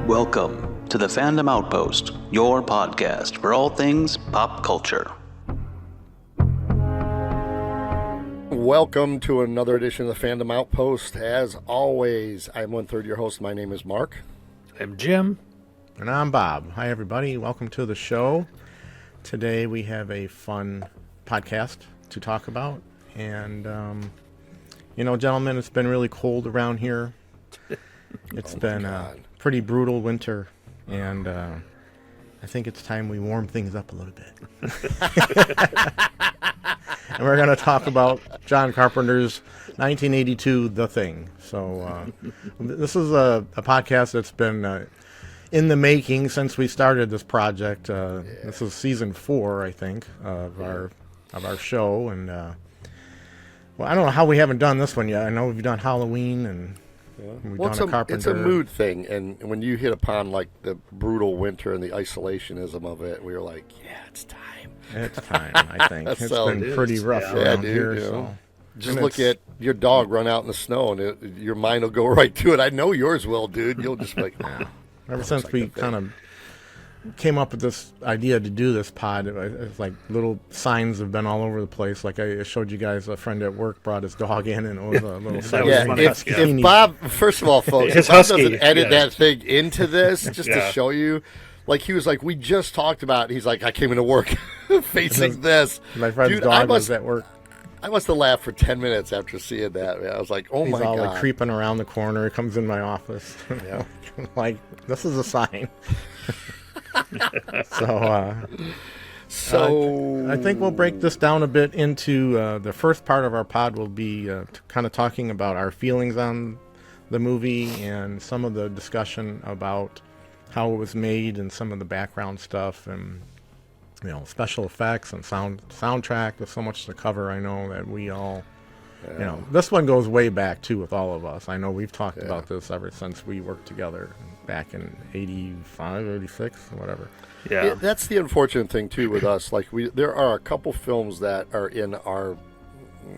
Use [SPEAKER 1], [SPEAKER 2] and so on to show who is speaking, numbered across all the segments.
[SPEAKER 1] Welcome to the Fandom Outpost, your podcast for all things pop culture.
[SPEAKER 2] Welcome to another edition of the Fandom Outpost. As always, I'm 1/3 your host. My name is Mark.
[SPEAKER 3] I'm Jim.
[SPEAKER 4] And I'm Bob. Hi, everybody. Welcome to the show. Today we have a fun podcast to talk about. And, gentlemen, it's been really cold around here. It's been a pretty brutal winter. And I think it's time we warm things up a little bit. And we're going to talk about John Carpenter's 1982 The Thing. So this is a podcast that's been in the making since we started this project. This is season 4, I think, of our show. And well, I don't know how we haven't done this one yet. I know we've done Halloween and we've done a Carpenter.
[SPEAKER 2] It's a mood thing, and when you hit upon like the brutal winter and the isolationism of it, we were like, yeah, it's time.
[SPEAKER 4] It's time, I think. It's been pretty rough around here. So.
[SPEAKER 2] Just look at your dog run out in the snow, and your mind will go right to it. I know yours will, dude. You'll just be like,
[SPEAKER 4] yeah. Ever since we kind of came up with this idea to do this pod, it's like little signs have been all over the place. Like I showed you guys, a friend at work brought his dog in, and it was a little sign.
[SPEAKER 2] Yeah, if Bob, first of all, folks, if Bob doesn't edit that thing into this just to show you, like he was like, we just talked about, he's like, I came into work facing this.
[SPEAKER 4] My friend's dog was at work.
[SPEAKER 2] I must have laughed for 10 minutes after seeing that. Man. I was like, oh,
[SPEAKER 4] he's
[SPEAKER 2] my God.
[SPEAKER 4] He's all like creeping around the corner. He comes in my office.
[SPEAKER 2] Yeah.
[SPEAKER 4] Like, this is a sign. So I think we'll break this down a bit into the first part of our pod will be kind of talking about our feelings on the movie and some of the discussion about how it was made and some of the background stuff and special effects and soundtrack. There's so much to cover. I know that we all this one goes way back too with all of us. I know we've talked about this ever since we worked together back in 85, 86, whatever.
[SPEAKER 2] Yeah, that's the unfortunate thing too with us. Like there are a couple films that are in our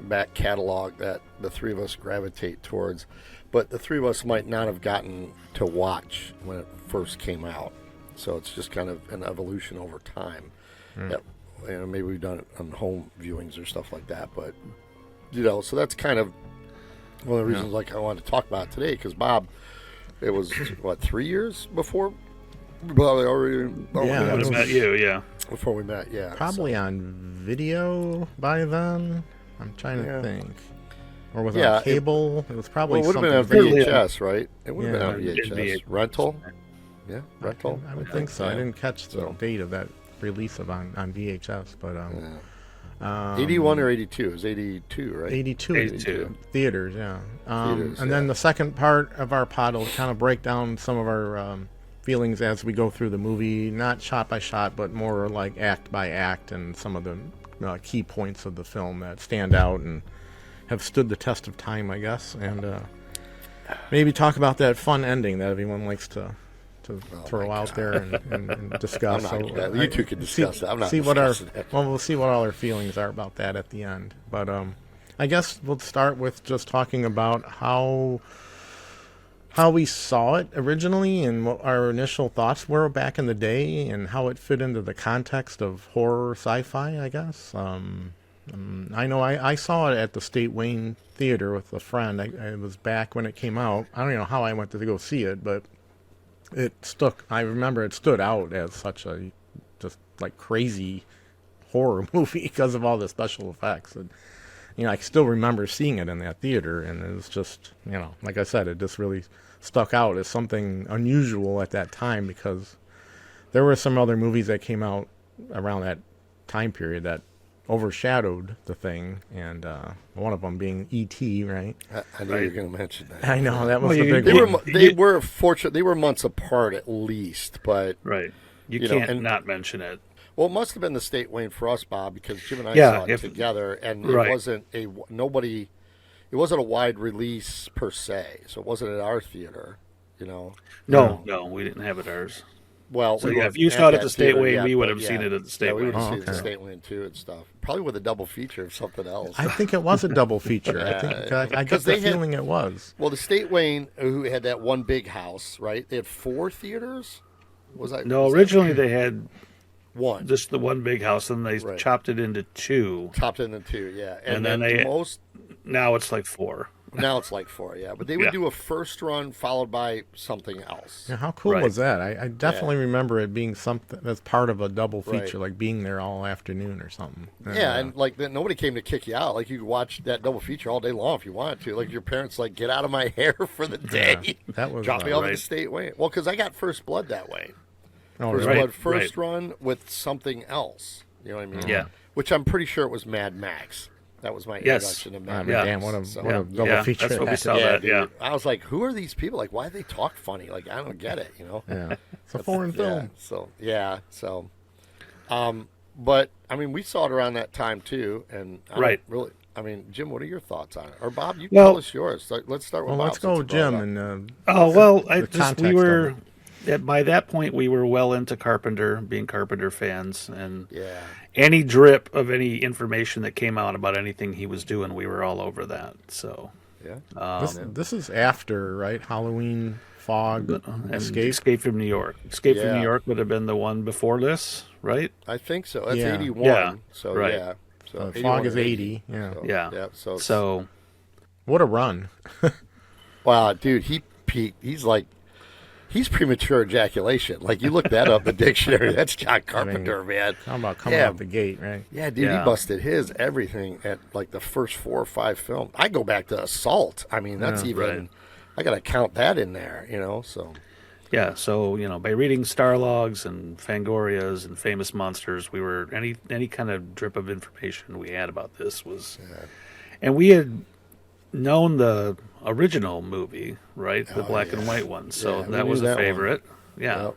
[SPEAKER 2] back catalog that the three of us gravitate towards, but the three of us might not have gotten to watch when it first came out. So it's just kind of an evolution over time. That, maybe we've done it on home viewings or stuff like that, but so that's kind of one of the reasons like I wanted to talk about it today, because Bob, it was 3 years before
[SPEAKER 3] met you,
[SPEAKER 2] before we met,
[SPEAKER 4] probably on video by then. I'm trying to think, or was it on cable? It was probably
[SPEAKER 2] it would have been on VHS, right? It would have been on VHS rental. Yeah, rental.
[SPEAKER 4] I would think so. I didn't catch the date of that release of on VHS, but
[SPEAKER 2] 81 or 82? It was 82, right?
[SPEAKER 4] 82. Theaters, yeah. And then the second part of our pod will kind of break down some of our feelings as we go through the movie, not shot by shot, but more like act by act, and some of the key points of the film that stand out and have stood the test of time, I guess, and maybe talk about that fun ending that everyone likes to throw out there and discuss.
[SPEAKER 2] You two can discuss that. I'm not
[SPEAKER 4] discussing it. Well, we'll see what all our feelings are about that at the end. But I guess we'll start with just talking about how we saw it originally and what our initial thoughts were back in the day and how it fit into the context of horror sci-fi, I guess. I know I saw it at the State Wayne Theater with a friend. It was back when it came out. I don't even know how I went to go see it, but I remember it stood out as such a just like crazy horror movie because of all the special effects. And, I still remember seeing it in that theater, and it was just, like I said, it just really stuck out as something unusual at that time because there were some other movies that came out around that time period that overshadowed The Thing, and one of them being E.T., right?
[SPEAKER 2] I knew you were going to mention that.
[SPEAKER 4] I know, that was the big one.
[SPEAKER 2] They were fortunate. They were months apart at least, but...
[SPEAKER 3] Right. You can't not mention it.
[SPEAKER 2] Well, it must have been the State Wayne for us, Bob, because Jim and I saw it together, and it wasn't it wasn't a wide release per se, so it wasn't at our theater,
[SPEAKER 3] No, we didn't have it ours.
[SPEAKER 2] Well,
[SPEAKER 3] So if you saw it at the State Wing, we would have seen it at the State
[SPEAKER 2] we
[SPEAKER 3] Wing.
[SPEAKER 2] would have seen it at the State Wing too and stuff. Probably with a double feature of something else.
[SPEAKER 4] I think it was a double feature. I get the feeling it was.
[SPEAKER 2] Well, the State Wing, who had that one big house, right? They had 4 theaters.
[SPEAKER 3] Originally they had
[SPEAKER 2] one,
[SPEAKER 3] just the one big house, and they chopped it into 2.
[SPEAKER 2] Chopped it into 2, yeah.
[SPEAKER 3] And then now it's like 4.
[SPEAKER 2] Now it's like 4, yeah. But they would do a first run followed by something else.
[SPEAKER 4] Yeah, how cool was that? I definitely remember it being something that's part of a double feature, like being there all afternoon or something.
[SPEAKER 2] And like nobody came to kick you out. Like you could watch that double feature all day long if you wanted to. Like your parents, like, get out of my hair for the day.
[SPEAKER 4] That was
[SPEAKER 2] drop me off at the State Wing. Well, because I got First Blood that way.
[SPEAKER 4] Oh,
[SPEAKER 2] First Blood first run with something else. You know what I mean?
[SPEAKER 3] Yeah.
[SPEAKER 2] Which I'm pretty sure it was Mad Max. That was my introduction to Mad Max.
[SPEAKER 4] Damn, what a double feature.
[SPEAKER 3] That's what we saw that,
[SPEAKER 2] dude. I was like, who are these people? Like, why do they talk funny? Like, I don't get it, you know?
[SPEAKER 4] Yeah. It's a foreign film.
[SPEAKER 2] But, I mean, we saw it around that time, too. And I mean, Jim, what are your thoughts on it? Or, Bob, you tell us yours. Let's start with Bob.
[SPEAKER 4] Let's go with Jim.
[SPEAKER 3] By that point, we were well into Carpenter, being Carpenter fans, and any drip of any information that came out about anything he was doing, we were all over that. So,
[SPEAKER 4] this is after, right? Halloween, Fog,
[SPEAKER 3] Escape from New York. Escape from New York would have been the one before this, right?
[SPEAKER 2] I think so. That's 81.
[SPEAKER 3] Yeah.
[SPEAKER 2] So So
[SPEAKER 4] Fog is 80.
[SPEAKER 3] So
[SPEAKER 4] what a run!
[SPEAKER 2] Wow, dude, he peaked. He's premature ejaculation. Like, you look that up in the dictionary. That's John Carpenter, man.
[SPEAKER 4] How about coming out the gate, right?
[SPEAKER 2] Yeah, dude, he busted his everything at, like, the first 4 or 5 films. I go back to Assault. I mean, that's I got to count that in there, you know, so.
[SPEAKER 3] Yeah, so, by reading Starlogs and Fangorias and Famous Monsters, we were, any kind of drip of information we had about this was, and we had known the original movie, right? The black and white one. So that was a favorite. Yeah.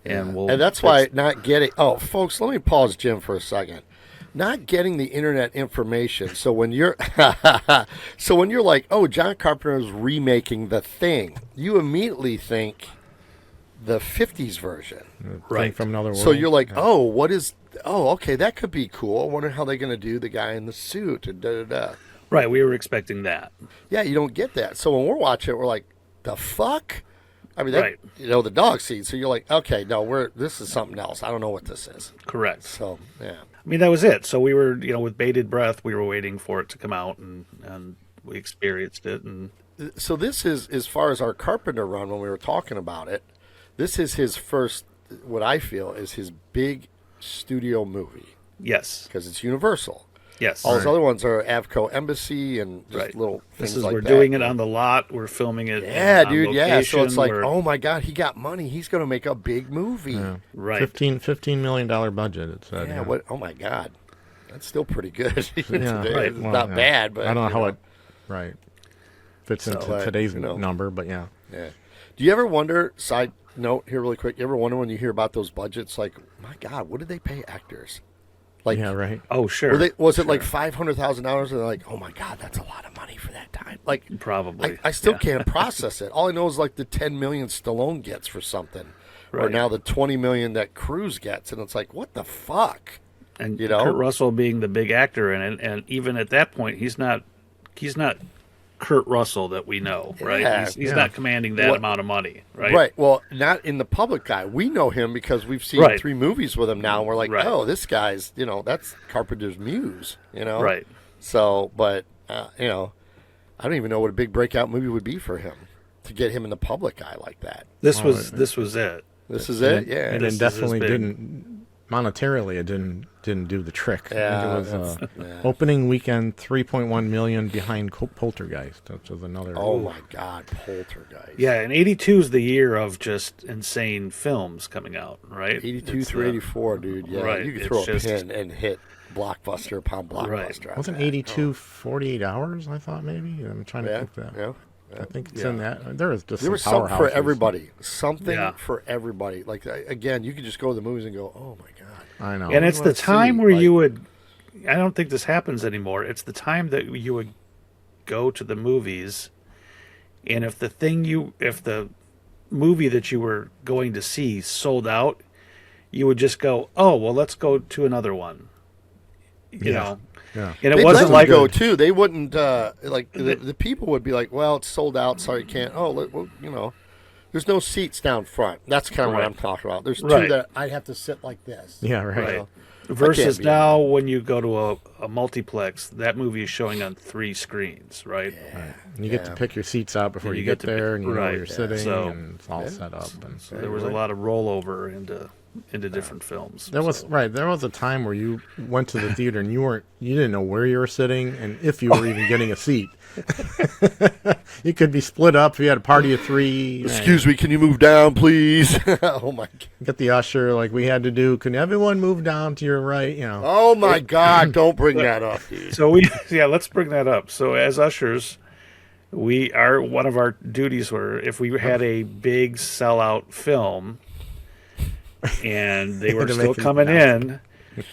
[SPEAKER 2] And that's why not getting... Oh, folks, let me pause Jim for a second. Not getting the internet information. So when you're like, oh, John Carpenter is remaking The Thing, you immediately think the 50s version.
[SPEAKER 4] Right. From another world.
[SPEAKER 2] So you're like, okay, that could be cool. I wonder how they're going to do the guy in the suit and da-da-da.
[SPEAKER 3] Right, we were expecting that.
[SPEAKER 2] Yeah, you don't get that. So when we're watching it, we're like, the fuck? I mean, the dog scene. So you're like, okay, no, this is something else. I don't know what this is.
[SPEAKER 3] Correct.
[SPEAKER 2] So, yeah.
[SPEAKER 3] I mean, that was it. So we were, with bated breath, we were waiting for it to come out, and we experienced it. And
[SPEAKER 2] so this is, as far as our Carpenter run, when we were talking about it, this is his first, what I feel is his big studio movie.
[SPEAKER 3] Yes.
[SPEAKER 2] Because it's Universal.
[SPEAKER 3] Yes.
[SPEAKER 2] All those other ones are Avco Embassy and just little things like that.
[SPEAKER 3] We're doing it on the lot. We're filming it.
[SPEAKER 2] Yeah, dude. Yeah. So it's like, oh my God, he got money. He's going to make a big movie.
[SPEAKER 3] Yeah. Right.
[SPEAKER 4] $15 million budget. It said.
[SPEAKER 2] Yeah. What? Oh my God, that's still pretty good.
[SPEAKER 4] Yeah.
[SPEAKER 2] It's not bad, but
[SPEAKER 4] I don't know how it fits into today's number, but yeah.
[SPEAKER 2] Yeah. Do you ever wonder? Side note here, really quick. You ever wonder when you hear about those budgets? Like, my God, what did they pay actors? Like,
[SPEAKER 4] yeah, right.
[SPEAKER 3] Oh, sure.
[SPEAKER 2] Was it like $500,000? And they're like, oh my God, that's a lot of money for that time. Like,
[SPEAKER 3] probably.
[SPEAKER 2] I still can't process it. All I know is like the $10 million Stallone gets for something, or now the $20 million that Cruise gets, and it's like, what the fuck?
[SPEAKER 3] And Kurt Russell being the big actor in it, and even at that point, he's not Kurt Russell that we know, right?
[SPEAKER 2] Yeah,
[SPEAKER 3] he's not commanding that amount of money, right?
[SPEAKER 2] Right. Well, not in the public eye. We know him because we've seen 3 movies with him now, and we're like, oh, this guy's, that's Carpenter's muse,
[SPEAKER 3] Right.
[SPEAKER 2] So, but, I don't even know what a big breakout movie would be for him to get him in the public eye like that.
[SPEAKER 3] This was it.
[SPEAKER 2] This is it, yeah.
[SPEAKER 4] And it definitely didn't, monetarily, it didn't do the trick.
[SPEAKER 2] Yeah,
[SPEAKER 4] it was opening weekend 3.1 million behind Poltergeist, which was another.
[SPEAKER 2] Oh my God, Poltergeist!
[SPEAKER 3] Yeah, and '82 is the year of just insane films coming out, right?
[SPEAKER 2] 82 through 84, dude. Yeah, right. You could throw a pin and hit blockbuster upon blockbuster.
[SPEAKER 4] Right. Wasn't 82 48 hours? I thought maybe. I'm trying to think that.
[SPEAKER 2] Yeah.
[SPEAKER 4] I think it's in that. There was
[SPEAKER 2] something for everybody. Something for everybody. Like, again, you could just go to the movies and go, oh my God.
[SPEAKER 4] I know.
[SPEAKER 3] And it's the time where you would, I don't think this happens anymore. It's the time that you would go to the movies, and if the movie that you were going to see sold out, you would just go, oh, well, let's go to another one. You know?
[SPEAKER 4] Yeah.
[SPEAKER 3] And it
[SPEAKER 2] They'd
[SPEAKER 3] wasn't
[SPEAKER 2] let you
[SPEAKER 3] like
[SPEAKER 2] go too. They wouldn't like the people would be like, "Well, it's sold out. Sorry, you can't." Oh, well, you know, there's no seats down front. That's kind of what I'm talking about. There's two
[SPEAKER 3] Right.
[SPEAKER 2] that I'd have to sit like this.
[SPEAKER 4] Yeah, right.
[SPEAKER 3] Right.
[SPEAKER 2] You know?
[SPEAKER 3] Versus
[SPEAKER 2] be
[SPEAKER 3] now, when you go to a multiplex, that movie is showing on 3 screens, right?
[SPEAKER 4] Right. And you get to pick your seats out before
[SPEAKER 3] And
[SPEAKER 4] you
[SPEAKER 3] you
[SPEAKER 4] get
[SPEAKER 3] get to
[SPEAKER 4] there,
[SPEAKER 3] pick-
[SPEAKER 4] and you know
[SPEAKER 3] right,
[SPEAKER 4] where you're
[SPEAKER 3] yeah.
[SPEAKER 4] sitting,
[SPEAKER 3] So-
[SPEAKER 4] and it's all set up. And
[SPEAKER 3] So there was a lot of rollover into different films.
[SPEAKER 4] there was There was a time where you went to the theater and you didn't know where you were sitting and if you were even getting a seat. You could be split up if you had a party of 3.
[SPEAKER 2] Excuse me, can you move down, please? Oh my God.
[SPEAKER 4] Get the usher like we had to do. Can everyone move down to your right? You know.
[SPEAKER 2] Oh my God! Don't bring that up, dude.
[SPEAKER 3] So let's bring that up. So as ushers, one of our duties were if we had a big sellout film and they were
[SPEAKER 4] to
[SPEAKER 3] still
[SPEAKER 4] make an
[SPEAKER 3] coming in,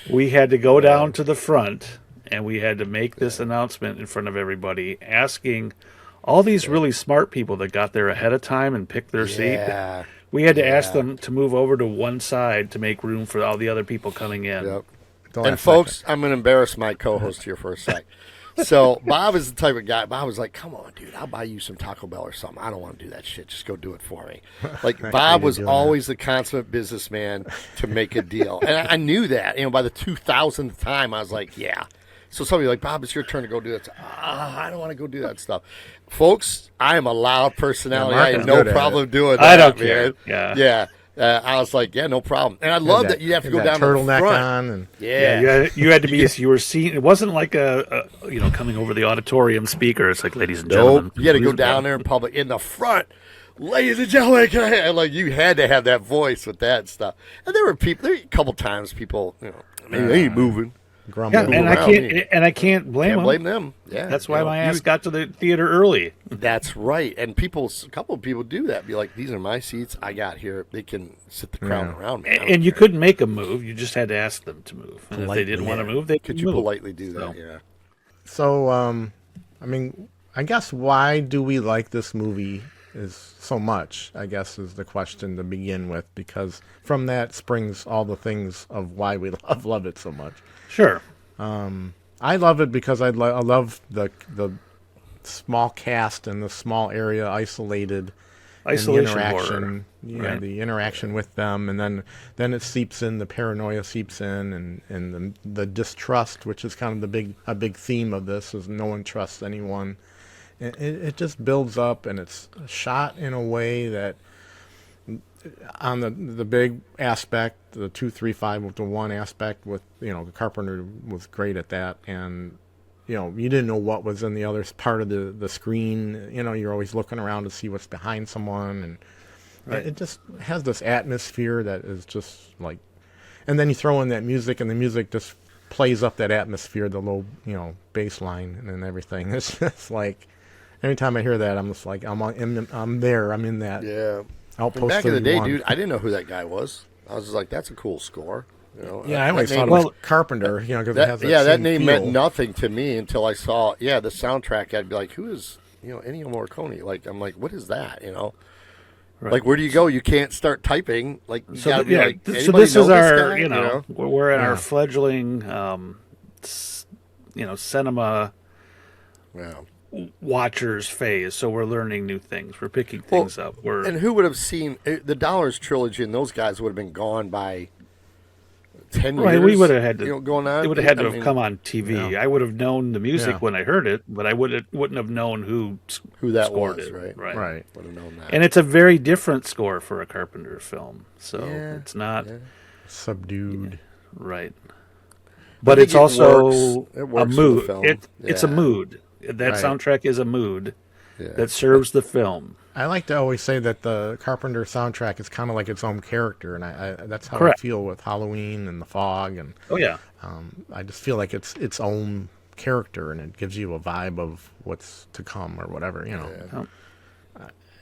[SPEAKER 3] we had to go down to the front and we had to make this announcement in front of everybody, asking all these really smart people that got there ahead of time and picked their seat.
[SPEAKER 2] Yeah.
[SPEAKER 3] We had to ask them to move over to one side to make room for all the other people coming in.
[SPEAKER 2] Yep.
[SPEAKER 4] Don't
[SPEAKER 2] And
[SPEAKER 4] ask
[SPEAKER 2] folks, I'm going to embarrass my co-host here for a sec. So Bob is the type of guy. Bob was like, "Come on, dude, I'll buy you some Taco Bell or something. I don't want to do that shit. Just go do it for me." Like Bob was always the consummate businessman to make a deal, and I knew that. You know, by the 2000th time, I was like, "Yeah." So somebody like, "Bob, it's your turn to go do that." I don't want to go do that stuff, folks. I am a loud personality.
[SPEAKER 4] Mark
[SPEAKER 2] I
[SPEAKER 4] is
[SPEAKER 2] have no
[SPEAKER 4] good at
[SPEAKER 2] problem doing that.
[SPEAKER 3] I don't
[SPEAKER 2] man.
[SPEAKER 3] care.
[SPEAKER 2] Yeah. I was like, yeah, no problem. And I love that you have to go down to the
[SPEAKER 4] turtleneck
[SPEAKER 2] front.
[SPEAKER 4] on and
[SPEAKER 2] Yeah.
[SPEAKER 3] You had to be. You were seen. It wasn't like a coming over the auditorium speaker. It's like, ladies and gentlemen,
[SPEAKER 2] Nope. You had to go
[SPEAKER 3] please
[SPEAKER 2] down there in public in the front. Ladies and gentlemen, can I? And like you had to have that voice with that stuff. And there were a couple times people, they ain't moving.
[SPEAKER 4] grumble.
[SPEAKER 3] Yeah, and I can't blame
[SPEAKER 2] Can't
[SPEAKER 3] them.
[SPEAKER 2] blame them. Yeah,
[SPEAKER 3] That's why my ass got to the theater early.
[SPEAKER 2] That's right. And a couple of people do that. Be like, these are my seats. I got here. They can sit the crowd around me. I don't
[SPEAKER 3] And you
[SPEAKER 2] care.
[SPEAKER 3] couldn't make them move. You just had to ask them to move. And if they didn't want to move, they
[SPEAKER 2] Could
[SPEAKER 3] could
[SPEAKER 2] you
[SPEAKER 3] move.
[SPEAKER 2] politely do that?
[SPEAKER 3] So-
[SPEAKER 2] Yeah.
[SPEAKER 4] So, I mean, I guess why do we like this movie is so much, I guess, is the question to begin with, because from that springs all the things of why we love it so much.
[SPEAKER 3] Sure.
[SPEAKER 4] I love it because I love the small cast and the small area isolated. And the
[SPEAKER 3] Isolation
[SPEAKER 4] interaction,
[SPEAKER 3] horror. Right.
[SPEAKER 4] the interaction with them, and then it seeps in, the paranoia seeps in, and the distrust, which is kind of a big theme of this, is no one trusts anyone. It just builds up, and it's shot in a way that, on the big aspect, the 2-3-5 with the one aspect, with Carpenter was great at that, and you didn't know what was in the other part of the screen. You're always looking around to see what's behind someone, and it just has this atmosphere that is just like, and then you throw in that music, and the music just plays up that atmosphere, the low, bass line and everything. It's just like, every time I hear that, I'm just like, I'm there, I'm in that.
[SPEAKER 2] Yeah.
[SPEAKER 4] Outpost
[SPEAKER 2] Back in the day,
[SPEAKER 4] 31.
[SPEAKER 2] dude, I didn't know who that guy was. I was just like, that's a cool score.
[SPEAKER 4] Yeah, I always
[SPEAKER 2] that
[SPEAKER 4] thought
[SPEAKER 2] name
[SPEAKER 4] it was Carpenter, because it has that
[SPEAKER 2] that
[SPEAKER 4] same
[SPEAKER 2] name
[SPEAKER 4] feel.
[SPEAKER 2] meant nothing to me until I saw, the soundtrack. I'd be like, who is, Ennio Morricone? Like, I'm like, what is that?
[SPEAKER 3] Right.
[SPEAKER 2] Like, where do you go? You can't start typing. Like, you gotta be like,
[SPEAKER 3] so
[SPEAKER 2] anybody
[SPEAKER 3] this is
[SPEAKER 2] know
[SPEAKER 3] our,
[SPEAKER 2] guy?
[SPEAKER 3] we're in our fledgling, cinema
[SPEAKER 2] Yeah.
[SPEAKER 3] watchers phase. So we're learning new things. We're picking things up.
[SPEAKER 2] And who would have seen the Dollars trilogy? And those guys would have been gone by 10 years.
[SPEAKER 3] Right, we would have had to.
[SPEAKER 2] going on.
[SPEAKER 3] It would have had to
[SPEAKER 2] I
[SPEAKER 3] have
[SPEAKER 2] mean,
[SPEAKER 3] come on TV. I would have known the music when I heard it, but I wouldn't have known who
[SPEAKER 2] that
[SPEAKER 3] scored
[SPEAKER 2] was,
[SPEAKER 3] it.
[SPEAKER 2] right?
[SPEAKER 4] Right.
[SPEAKER 2] Would have known that.
[SPEAKER 3] And it's a very different score for a Carpenter film. So it's not
[SPEAKER 4] Subdued.
[SPEAKER 3] right. But
[SPEAKER 2] think
[SPEAKER 3] it's
[SPEAKER 2] it
[SPEAKER 3] also
[SPEAKER 2] works. It
[SPEAKER 3] a
[SPEAKER 2] works for the
[SPEAKER 3] mood.
[SPEAKER 2] film.
[SPEAKER 3] It's a
[SPEAKER 2] Yeah.
[SPEAKER 3] mood. That
[SPEAKER 4] Right.
[SPEAKER 3] soundtrack is a mood
[SPEAKER 2] Yeah.
[SPEAKER 3] that serves the film.
[SPEAKER 4] I like to always say that the Carpenter soundtrack is kind of like its own character, and I that's how
[SPEAKER 3] Correct.
[SPEAKER 4] I feel with Halloween and The Fog, and
[SPEAKER 3] Oh yeah.
[SPEAKER 4] I just feel like it's its own character, and it gives you a vibe of what's to come or whatever,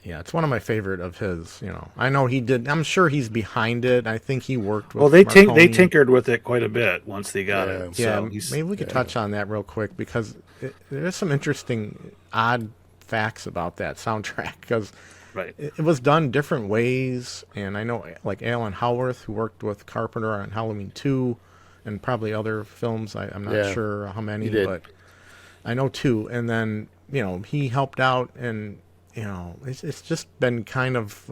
[SPEAKER 4] Yeah, it's one of my favorite of his. I know he did. I'm sure he's behind it. I think he worked with.
[SPEAKER 3] Well, they
[SPEAKER 4] Marconi.
[SPEAKER 3] tinkered with it quite a bit once they got it.
[SPEAKER 4] Yeah,
[SPEAKER 3] So he's,
[SPEAKER 4] maybe we could touch on that real quick, because there's some interesting, odd facts about that soundtrack. Because
[SPEAKER 3] Right.
[SPEAKER 4] it was done different ways. And I know, like Alan Howarth, who worked with Carpenter on Halloween 2 and probably other films. I'm not
[SPEAKER 2] Yeah,
[SPEAKER 4] sure how many,
[SPEAKER 2] he did.
[SPEAKER 4] but I know 2. And then, he helped out, and, it's just been kind of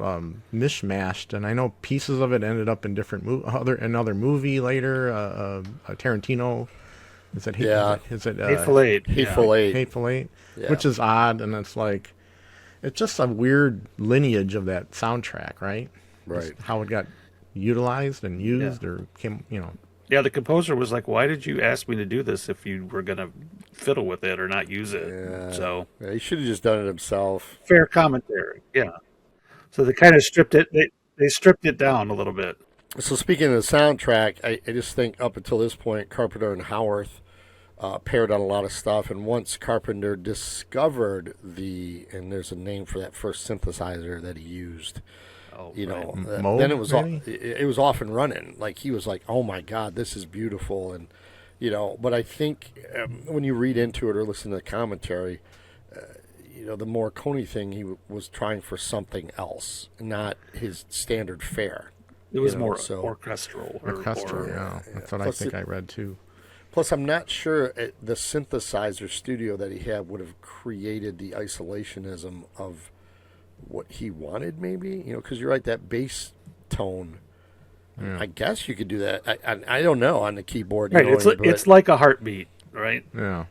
[SPEAKER 4] mishmashed. And I know pieces of it ended up in different another movie later, a Tarantino. Is it?
[SPEAKER 2] Yeah.
[SPEAKER 4] Is it
[SPEAKER 3] Hateful Eight.
[SPEAKER 2] Hateful Eight.
[SPEAKER 4] Hateful Eight,
[SPEAKER 2] Yeah.
[SPEAKER 4] which is odd, and it's like, it's just a weird lineage of that soundtrack, right?
[SPEAKER 2] Right.
[SPEAKER 4] Just how it got utilized and used,
[SPEAKER 3] Yeah.
[SPEAKER 4] or came,
[SPEAKER 3] Yeah, the composer was like, "Why did you ask me to do this if you were gonna fiddle with it or not use it?"
[SPEAKER 2] Yeah.
[SPEAKER 3] So
[SPEAKER 2] Yeah, he should have just done it himself.
[SPEAKER 3] fair commentary. Yeah. So they kind of stripped it. They stripped it down a little bit.
[SPEAKER 2] So speaking of the soundtrack, I just think up until this point, Carpenter and Howarth paired on a lot of stuff. And once Carpenter discovered and there's a name for that first synthesizer that he used,
[SPEAKER 3] Oh,
[SPEAKER 4] Moog,
[SPEAKER 2] then it was
[SPEAKER 4] maybe?
[SPEAKER 2] it was off and running. Like he was like, "Oh my God, this is beautiful," and But I think when you read into it or listen to the commentary, the Morricone thing, he was trying for something else, not his standard fare.
[SPEAKER 3] It was more
[SPEAKER 2] so-
[SPEAKER 3] orchestral.
[SPEAKER 4] orchestral. Yeah, that's what I
[SPEAKER 2] Plus
[SPEAKER 4] think I read too.
[SPEAKER 2] Plus, I'm not sure the synthesizer studio that he had would have created the isolationism of what he wanted, maybe. Because you're right, that bass tone.
[SPEAKER 4] Yeah.
[SPEAKER 2] I guess you could do that. I don't know on the keyboard.
[SPEAKER 3] Right. It's like a heartbeat, right?
[SPEAKER 4] Yeah,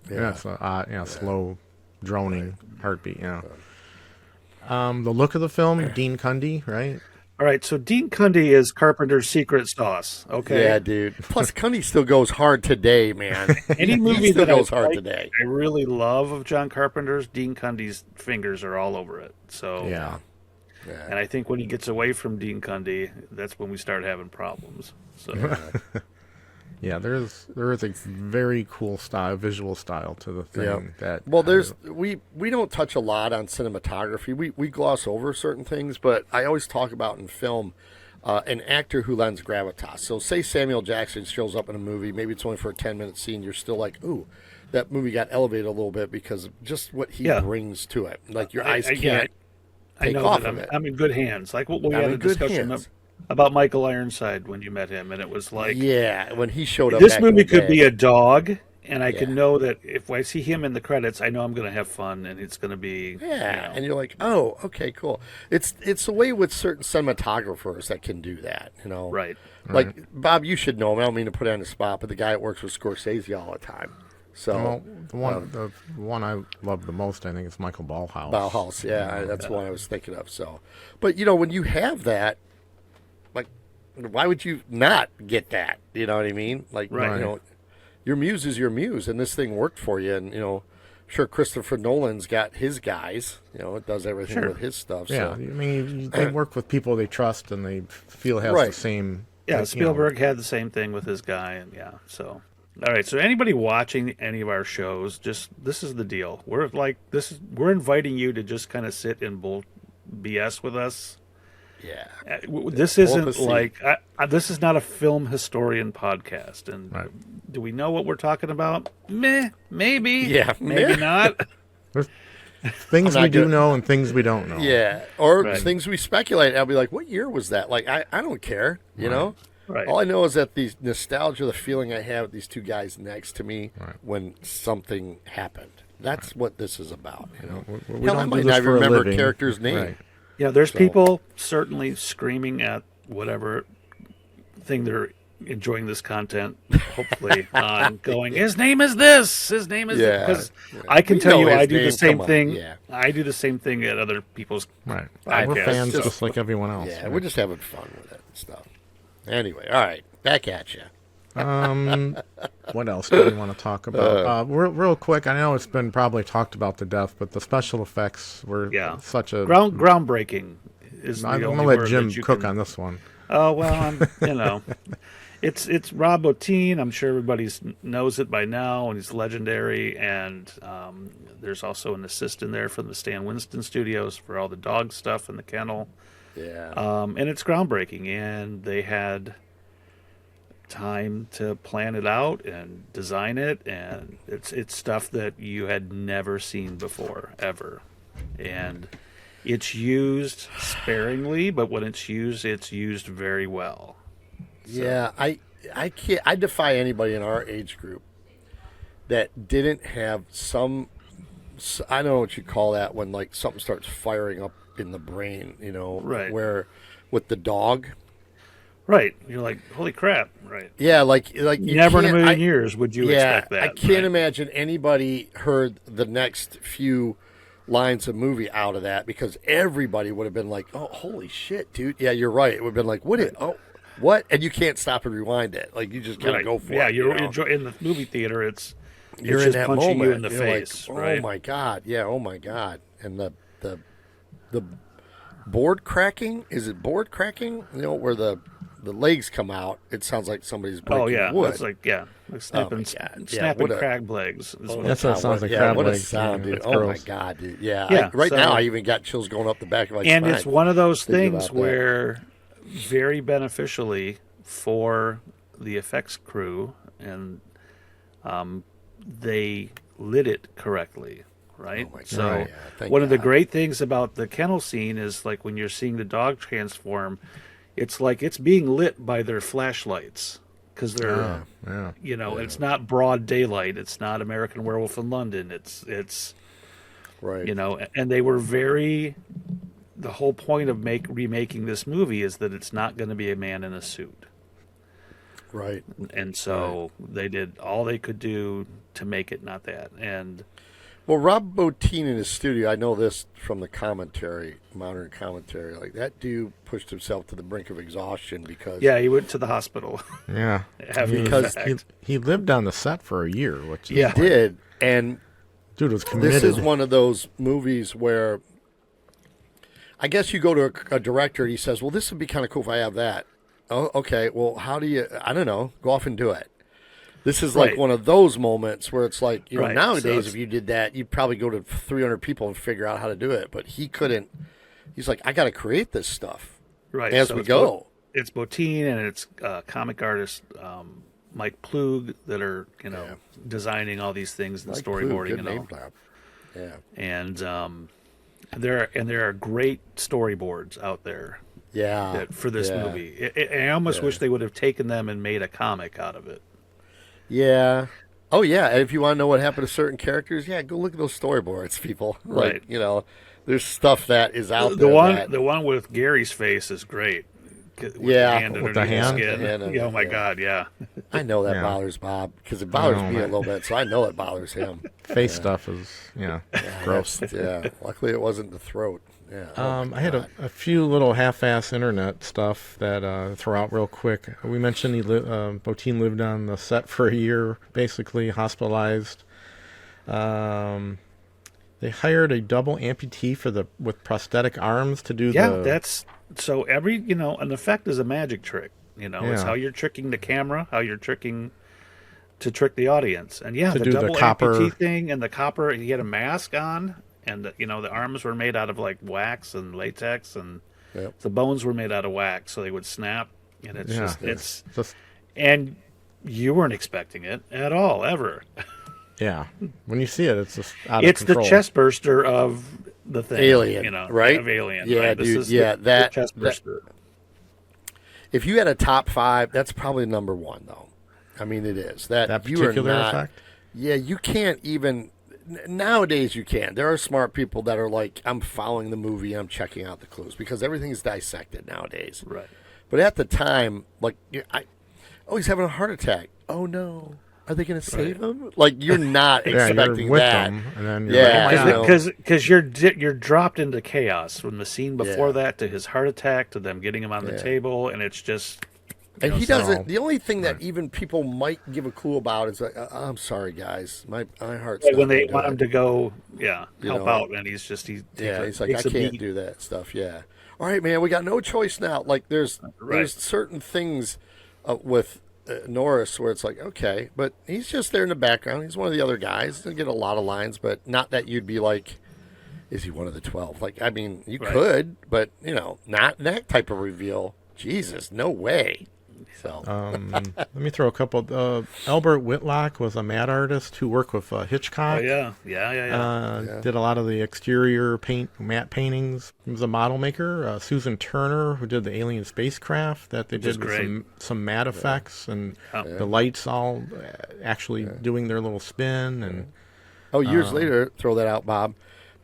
[SPEAKER 4] it's slow, droning heartbeat. Yeah. The look of the film, Dean Cundy, right?
[SPEAKER 3] All right. So Dean Cundy is Carpenter's secret sauce. Okay.
[SPEAKER 2] Yeah, dude. Plus, Cundy still goes hard today, man.
[SPEAKER 3] Any movie
[SPEAKER 2] he still
[SPEAKER 3] that
[SPEAKER 2] goes hard
[SPEAKER 3] like,
[SPEAKER 2] today.
[SPEAKER 3] I really love of John Carpenter's, Dean Cundy's fingers are all over it. So
[SPEAKER 4] Yeah.
[SPEAKER 3] And I think when he gets away from Dean Cundy, that's when we start having problems. So
[SPEAKER 4] Yeah, there is a very cool visual style to the thing that.
[SPEAKER 2] Well, we don't touch a lot on cinematography. We gloss over certain things, but I always talk about in film an actor who lends gravitas. So, say Samuel Jackson shows up in a movie, maybe it's only for a 10-minute scene. You're still like, ooh, that movie got elevated a little bit because of just what he brings to it. Like your eyes can't take
[SPEAKER 3] know
[SPEAKER 2] off
[SPEAKER 3] that
[SPEAKER 2] of it.
[SPEAKER 3] I'm in good hands. Like we had a discussion about Michael Ironside when you met him, and it was like,
[SPEAKER 2] when he showed up.
[SPEAKER 3] This
[SPEAKER 2] back in
[SPEAKER 3] movie
[SPEAKER 2] the
[SPEAKER 3] could
[SPEAKER 2] day.
[SPEAKER 3] be a dog, and I can know that if I see him in the credits, I know I'm going to have fun, and it's going to be
[SPEAKER 2] and you're like, oh, okay, cool. It's the way with certain cinematographers that can do that,
[SPEAKER 3] right.
[SPEAKER 2] Like Bob, you should know him. I don't mean to put it on the spot, but the guy that works with Scorsese all the time. So
[SPEAKER 4] the one I love the most, I think, is Michael Ballhaus.
[SPEAKER 2] Bauhaus, that's the one I was thinking of. So, but when you have that, like, why would you not get that? You know what I mean? Like,
[SPEAKER 3] Right.
[SPEAKER 2] Your muse is your muse, and this thing worked for you. And sure, Christopher Nolan's got his guys. It does everything with his stuff.
[SPEAKER 4] Yeah,
[SPEAKER 2] So.
[SPEAKER 4] I mean, they work with people they trust and they feel has the same.
[SPEAKER 3] Yeah, Spielberg had the same thing with his guy, and so. All right, so anybody watching any of our shows, this is the deal. We're like we're inviting you to just kind of sit and BS with us.
[SPEAKER 2] Yeah.
[SPEAKER 3] This isn't like this is not a film historian podcast, and do we know what we're talking about? Maybe.
[SPEAKER 2] Yeah,
[SPEAKER 3] maybe not.
[SPEAKER 4] Things we do know and things we don't know.
[SPEAKER 2] Yeah, or things we speculate. I'll be like, what year was that? Like, I don't care, you know?
[SPEAKER 3] Right.
[SPEAKER 2] All I know is that the nostalgia, the feeling I have with these two guys next to me when something happened. That's what this is about,
[SPEAKER 4] We
[SPEAKER 2] Hell, I
[SPEAKER 4] don't
[SPEAKER 2] might
[SPEAKER 4] do this
[SPEAKER 2] not
[SPEAKER 4] for a
[SPEAKER 2] remember a
[SPEAKER 4] living.
[SPEAKER 2] character's name.
[SPEAKER 4] Right.
[SPEAKER 3] Yeah, there's people certainly screaming at whatever thing they're enjoying this content, hopefully, on going, his name is this, his name is this. Because I can tell you, I do the same thing. Yeah. I do the same thing at other people's
[SPEAKER 4] podcasts.
[SPEAKER 3] We're
[SPEAKER 4] fans just like everyone else.
[SPEAKER 2] Yeah, we're just having fun with it and stuff. Anyway, all right, back at you.
[SPEAKER 4] What else do we want to talk about? Real quick, I know it's been probably talked about to death, but the special effects were such a
[SPEAKER 3] groundbreaking. I'm
[SPEAKER 4] going to let Jim cook on this one.
[SPEAKER 3] Oh well, it's Rob Bottin. I'm sure everybody knows it by now, and he's legendary. And there's also an assistant there from the Stan Winston Studios for all the dog stuff in the kennel.
[SPEAKER 2] Yeah.
[SPEAKER 3] And it's groundbreaking, and they had time to plan it out and design it, and it's stuff that you had never seen before, ever. And It's used sparingly, but when it's used very well.
[SPEAKER 2] Yeah, I can't. I defy anybody in our age group that didn't have some. I don't know what you call that when like something starts firing up in the brain.
[SPEAKER 3] Right.
[SPEAKER 2] Where with the dog.
[SPEAKER 3] Right. You're like, holy crap. Right.
[SPEAKER 2] Yeah, like you
[SPEAKER 3] Never in a
[SPEAKER 2] can't-
[SPEAKER 3] million years would you expect that.
[SPEAKER 2] I can't
[SPEAKER 3] right?
[SPEAKER 2] imagine anybody heard the next few lines of movie out of that because everybody would have been like, "Oh, holy shit, dude!" Yeah, you're right. It would have been like, what?" And you can't stop and rewind it. Like you just gotta
[SPEAKER 3] Right.
[SPEAKER 2] go for
[SPEAKER 3] Yeah,
[SPEAKER 2] it.
[SPEAKER 3] you're in the movie theater.
[SPEAKER 2] You're
[SPEAKER 3] it's
[SPEAKER 2] in
[SPEAKER 3] just
[SPEAKER 2] that
[SPEAKER 3] punching
[SPEAKER 2] moment.
[SPEAKER 3] you in the
[SPEAKER 2] You're
[SPEAKER 3] face.
[SPEAKER 2] Like,
[SPEAKER 3] right?
[SPEAKER 2] Oh my god! Yeah. Oh my god! And the board cracking. Is it board cracking? Where the legs come out. It sounds like somebody's breaking
[SPEAKER 3] Oh yeah,
[SPEAKER 2] wood.
[SPEAKER 3] it's like snapping,
[SPEAKER 2] my God. Yeah,
[SPEAKER 3] snapping
[SPEAKER 2] what a-
[SPEAKER 3] crab legs. is what
[SPEAKER 4] That's
[SPEAKER 3] it's
[SPEAKER 4] what it sounds like.
[SPEAKER 2] Yeah,
[SPEAKER 4] Crab
[SPEAKER 2] what a
[SPEAKER 4] legs.
[SPEAKER 2] sound,
[SPEAKER 4] Yeah,
[SPEAKER 2] dude!
[SPEAKER 4] it's
[SPEAKER 2] Oh my
[SPEAKER 4] gross.
[SPEAKER 2] god, dude! Yeah,
[SPEAKER 3] Yeah,
[SPEAKER 2] right
[SPEAKER 3] so-
[SPEAKER 2] now I even got chills going up the back of my
[SPEAKER 3] and
[SPEAKER 2] spine.
[SPEAKER 3] it's one of those
[SPEAKER 2] thinking
[SPEAKER 3] things
[SPEAKER 2] about that.
[SPEAKER 3] where very beneficially for the effects crew and they lit it correctly, right?
[SPEAKER 2] Oh my God,
[SPEAKER 3] so
[SPEAKER 2] yeah, thank
[SPEAKER 3] one of the
[SPEAKER 2] God.
[SPEAKER 3] great things about the kennel scene is like when you're seeing the dog transform, it's like it's being lit by their flashlights because they're
[SPEAKER 4] Yeah.
[SPEAKER 3] it's not broad daylight, it's not American Werewolf in London, it's
[SPEAKER 2] Right.
[SPEAKER 3] and they were very. The whole point of remaking this movie is that it's not going to be a man in a suit,
[SPEAKER 2] Right.
[SPEAKER 3] and so they did all they could do to make it not that. And
[SPEAKER 2] Well, Rob Bottin in his studio, I know this from the commentary, modern commentary. Like that dude pushed himself to the brink of exhaustion because
[SPEAKER 3] yeah, he went to the hospital.
[SPEAKER 4] Yeah.
[SPEAKER 3] After the
[SPEAKER 2] Because
[SPEAKER 3] fact.
[SPEAKER 4] He lived on the set for a year, which is,
[SPEAKER 3] Yeah.
[SPEAKER 2] he did, and
[SPEAKER 4] dude was committed.
[SPEAKER 2] this is one of those movies where I guess you go to a director and he says, "Well, this would be kind of cool if I have that." Oh, okay. Well, how do you? I don't know. Go off and do it. This is like
[SPEAKER 3] Right.
[SPEAKER 2] one of those moments where it's like,
[SPEAKER 3] Right. So
[SPEAKER 2] nowadays
[SPEAKER 3] it's-
[SPEAKER 2] if you did that, you'd probably go to 300 people and figure out how to do it. But he couldn't. He's like, I got to create this stuff
[SPEAKER 3] right
[SPEAKER 2] as
[SPEAKER 3] so
[SPEAKER 2] we
[SPEAKER 3] it's
[SPEAKER 2] go.
[SPEAKER 3] It's Bottin and it's comic artist Mike Plug that are designing all these things and
[SPEAKER 2] Like,
[SPEAKER 3] storyboarding
[SPEAKER 2] good
[SPEAKER 3] and
[SPEAKER 2] name
[SPEAKER 3] all.
[SPEAKER 2] drop. Yeah.
[SPEAKER 3] And there are great storyboards out there
[SPEAKER 2] Yeah.
[SPEAKER 3] for this
[SPEAKER 2] yeah.
[SPEAKER 3] movie. I almost wish they would have taken them and made a comic out of it.
[SPEAKER 2] Yeah. Oh, yeah. And if you want to know what happened to certain characters, yeah, go look at those storyboards, people.
[SPEAKER 3] Right.
[SPEAKER 2] Like, there's stuff that is out
[SPEAKER 3] The
[SPEAKER 2] there.
[SPEAKER 3] one
[SPEAKER 2] that-
[SPEAKER 3] the one with Gary's face is great. With
[SPEAKER 2] Yeah,
[SPEAKER 3] the hand
[SPEAKER 4] with the
[SPEAKER 3] underneath
[SPEAKER 4] hand?
[SPEAKER 3] skin.
[SPEAKER 2] The hand
[SPEAKER 3] Yeah, oh my
[SPEAKER 2] yeah.
[SPEAKER 3] God, yeah.
[SPEAKER 2] I know that
[SPEAKER 4] Yeah.
[SPEAKER 2] bothers Bob because it bothers
[SPEAKER 4] know,
[SPEAKER 2] me a
[SPEAKER 4] man.
[SPEAKER 2] little bit, so I know it bothers him.
[SPEAKER 4] Face stuff is, gross.
[SPEAKER 2] Yeah. Luckily, it wasn't the throat. Yeah.
[SPEAKER 4] I had a few little half-ass internet stuff that throw out real quick. We mentioned Bottin lived on the set for a year, basically hospitalized. They hired a double amputee with prosthetic arms to do
[SPEAKER 3] That's so every an effect is a magic trick. It's
[SPEAKER 4] Yeah.
[SPEAKER 3] how you're tricking the camera, how you're tricking to trick the audience. And
[SPEAKER 4] To
[SPEAKER 3] the
[SPEAKER 4] do the
[SPEAKER 3] double
[SPEAKER 4] copper-
[SPEAKER 3] amputee thing and the copper, he had a mask on and the arms were made out of like wax and latex and
[SPEAKER 2] Yep.
[SPEAKER 3] the bones were made out of wax so they would snap and it's
[SPEAKER 4] Yeah.
[SPEAKER 3] it's
[SPEAKER 4] just
[SPEAKER 3] and you weren't expecting it at all ever.
[SPEAKER 4] yeah. When you see it, it's just out
[SPEAKER 3] It's
[SPEAKER 4] of
[SPEAKER 3] the
[SPEAKER 4] control.
[SPEAKER 3] chest burster of the thing.
[SPEAKER 2] Alien, right?
[SPEAKER 3] Of Alien.
[SPEAKER 2] Yeah,
[SPEAKER 3] right? This
[SPEAKER 2] dude,
[SPEAKER 3] is
[SPEAKER 2] yeah,
[SPEAKER 3] the
[SPEAKER 2] that-
[SPEAKER 3] chest burster.
[SPEAKER 2] If you had a top 5, that's probably number 1, though. I mean, it is. That you are
[SPEAKER 4] particular
[SPEAKER 2] not,
[SPEAKER 4] effect.
[SPEAKER 2] Yeah, you can't even. Nowadays, you can. There are smart people that are like, I'm following the movie, I'm checking out the clues because everything is dissected nowadays.
[SPEAKER 3] Right.
[SPEAKER 2] But at the time, like, he's having a heart attack. Oh no, are they going to save him? Like, you're not
[SPEAKER 4] Yeah,
[SPEAKER 2] expecting
[SPEAKER 4] you're with
[SPEAKER 2] that.
[SPEAKER 4] them, and then you're
[SPEAKER 2] Yeah,
[SPEAKER 4] like,
[SPEAKER 2] I
[SPEAKER 4] oh my
[SPEAKER 2] know.
[SPEAKER 4] God.
[SPEAKER 3] Because you're dropped into chaos from the scene before
[SPEAKER 2] Yeah.
[SPEAKER 3] that to his heart attack to them getting him on the
[SPEAKER 2] Yeah.
[SPEAKER 3] table, and it's just
[SPEAKER 2] And he
[SPEAKER 4] so-
[SPEAKER 2] doesn't. The only thing that even people might give a clue about is like, I'm sorry, guys, my heart's
[SPEAKER 3] like
[SPEAKER 2] not
[SPEAKER 3] when they
[SPEAKER 2] gonna do
[SPEAKER 3] want
[SPEAKER 2] it.
[SPEAKER 3] him to go,
[SPEAKER 2] You
[SPEAKER 3] help
[SPEAKER 2] know,
[SPEAKER 3] out, and he's
[SPEAKER 2] like, I can't do that stuff. Yeah. All right, man, we got no choice now. Like, there's certain things with Norris where it's like, okay, but he's just there in the background. He's one of the other guys. He'll get a lot of lines, but not that you'd be like, is he one of the 12? Like, I mean, you
[SPEAKER 3] Right.
[SPEAKER 2] could, but not that type of reveal. Jesus, no way. So
[SPEAKER 4] Let me throw a couple. Albert Whitlock was a matte artist who worked with Hitchcock.
[SPEAKER 3] Oh yeah.
[SPEAKER 4] Did a lot of the exterior matte paintings. He was a model maker. Susan Turner, who did the alien spacecraft, that they did with some matte effects and the lights all actually doing their little spin. And
[SPEAKER 2] years later, throw that out, Bob.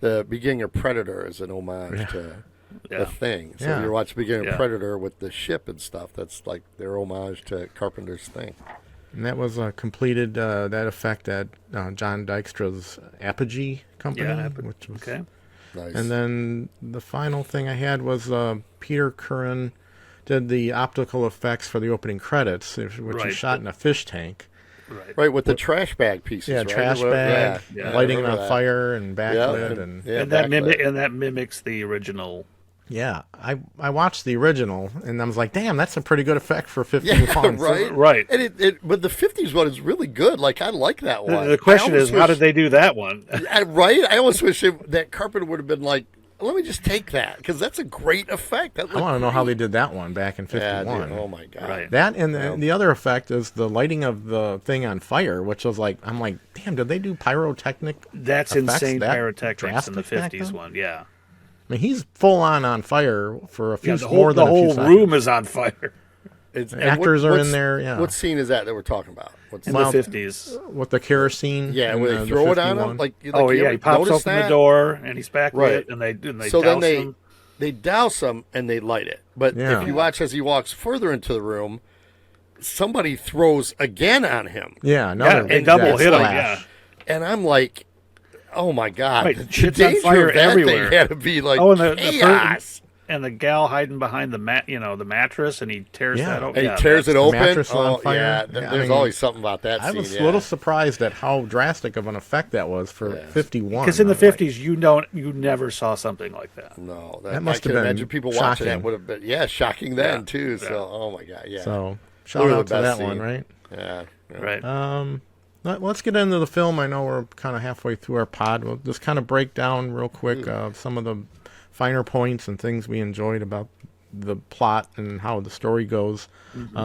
[SPEAKER 2] The beginning of Predator is an homage to The Thing. So if you watch the beginning of Predator with the ship and stuff, that's like their homage to Carpenter's Thing.
[SPEAKER 4] And that was completed, that effect at John Dykstra's Apogee company. Which was,
[SPEAKER 2] Nice.
[SPEAKER 4] And then the final thing I had was Peter Curran did the optical effects for the opening credits, which is shot in a fish tank.
[SPEAKER 2] Right, with the trash bag pieces.
[SPEAKER 4] Yeah,
[SPEAKER 2] right?
[SPEAKER 4] trash bag, lighting it on fire and backlit.
[SPEAKER 3] And that mimics the original.
[SPEAKER 4] Yeah, I watched the original, and I was like, damn, that's a pretty good effect for 51.
[SPEAKER 2] Right. And but the 50s one is really good. Like, I like that one.
[SPEAKER 3] The question is, how did they do that one?
[SPEAKER 2] Right? I almost wish that Carpenter would have been like, let me just take that, because that's a great effect. I
[SPEAKER 4] want to know how they did that one back in 51.
[SPEAKER 2] Yeah, dude, oh, my God.
[SPEAKER 3] Right.
[SPEAKER 4] That and the other effect is the lighting of the thing on fire, which was like, I'm like, damn, did they do pyrotechnic
[SPEAKER 3] That's
[SPEAKER 4] effects
[SPEAKER 3] insane
[SPEAKER 4] that
[SPEAKER 3] pyrotechnics in the
[SPEAKER 4] drastic back
[SPEAKER 3] 50s
[SPEAKER 4] then?
[SPEAKER 3] one, yeah.
[SPEAKER 4] I mean, he's full on fire for a few
[SPEAKER 3] The
[SPEAKER 4] more than a few
[SPEAKER 3] whole
[SPEAKER 4] seconds.
[SPEAKER 3] room is on fire
[SPEAKER 4] Actors are in there, yeah.
[SPEAKER 2] What scene is that we're talking about?
[SPEAKER 3] in the 50s.
[SPEAKER 4] With the kerosene.
[SPEAKER 2] Yeah,
[SPEAKER 4] in
[SPEAKER 2] where they throw it on
[SPEAKER 4] 51.
[SPEAKER 2] him? Like
[SPEAKER 3] He
[SPEAKER 2] you
[SPEAKER 3] pops
[SPEAKER 2] notice
[SPEAKER 3] open
[SPEAKER 2] that?
[SPEAKER 3] the door, and he's backlit,
[SPEAKER 2] Right.
[SPEAKER 3] and they
[SPEAKER 2] So
[SPEAKER 3] douse
[SPEAKER 2] then
[SPEAKER 3] him.
[SPEAKER 2] they douse him and they light it. But
[SPEAKER 4] Yeah.
[SPEAKER 2] if you watch as he walks further into the room, somebody throws again on him.
[SPEAKER 4] Yeah, another
[SPEAKER 3] and double hit him,
[SPEAKER 4] splash.
[SPEAKER 3] yeah.
[SPEAKER 2] And I'm like, oh my God.
[SPEAKER 3] Right,
[SPEAKER 2] The
[SPEAKER 3] shit's on
[SPEAKER 2] danger
[SPEAKER 3] fire
[SPEAKER 2] of that
[SPEAKER 3] everywhere.
[SPEAKER 2] thing had to be like
[SPEAKER 3] Oh, and
[SPEAKER 2] chaos.
[SPEAKER 3] and the gal hiding behind the mattress, and he tears that open.
[SPEAKER 2] And he tears it open.
[SPEAKER 4] mattress on
[SPEAKER 2] Oh,
[SPEAKER 4] fire.
[SPEAKER 2] yeah,
[SPEAKER 4] Yeah,
[SPEAKER 2] there's always something about that
[SPEAKER 4] I
[SPEAKER 2] scene.
[SPEAKER 4] was a little surprised at how drastic of an effect that was for 51.
[SPEAKER 3] Because in the
[SPEAKER 4] I was like,
[SPEAKER 3] 50s, you never saw something like that.
[SPEAKER 2] No,
[SPEAKER 4] That must
[SPEAKER 2] I can
[SPEAKER 4] have been
[SPEAKER 2] imagine people watching that
[SPEAKER 4] shocking.
[SPEAKER 2] would have been shocking then too. So oh my God, yeah.
[SPEAKER 4] So
[SPEAKER 2] One
[SPEAKER 4] shout
[SPEAKER 2] of the
[SPEAKER 4] out to
[SPEAKER 2] best
[SPEAKER 4] that one,
[SPEAKER 2] scene.
[SPEAKER 4] right?
[SPEAKER 2] Yeah.
[SPEAKER 3] Right.
[SPEAKER 4] Let's get into the film. I know we're kind of halfway through our pod. We'll just kind of break down real quick some of the finer points and things we enjoyed about the plot and how the story goes.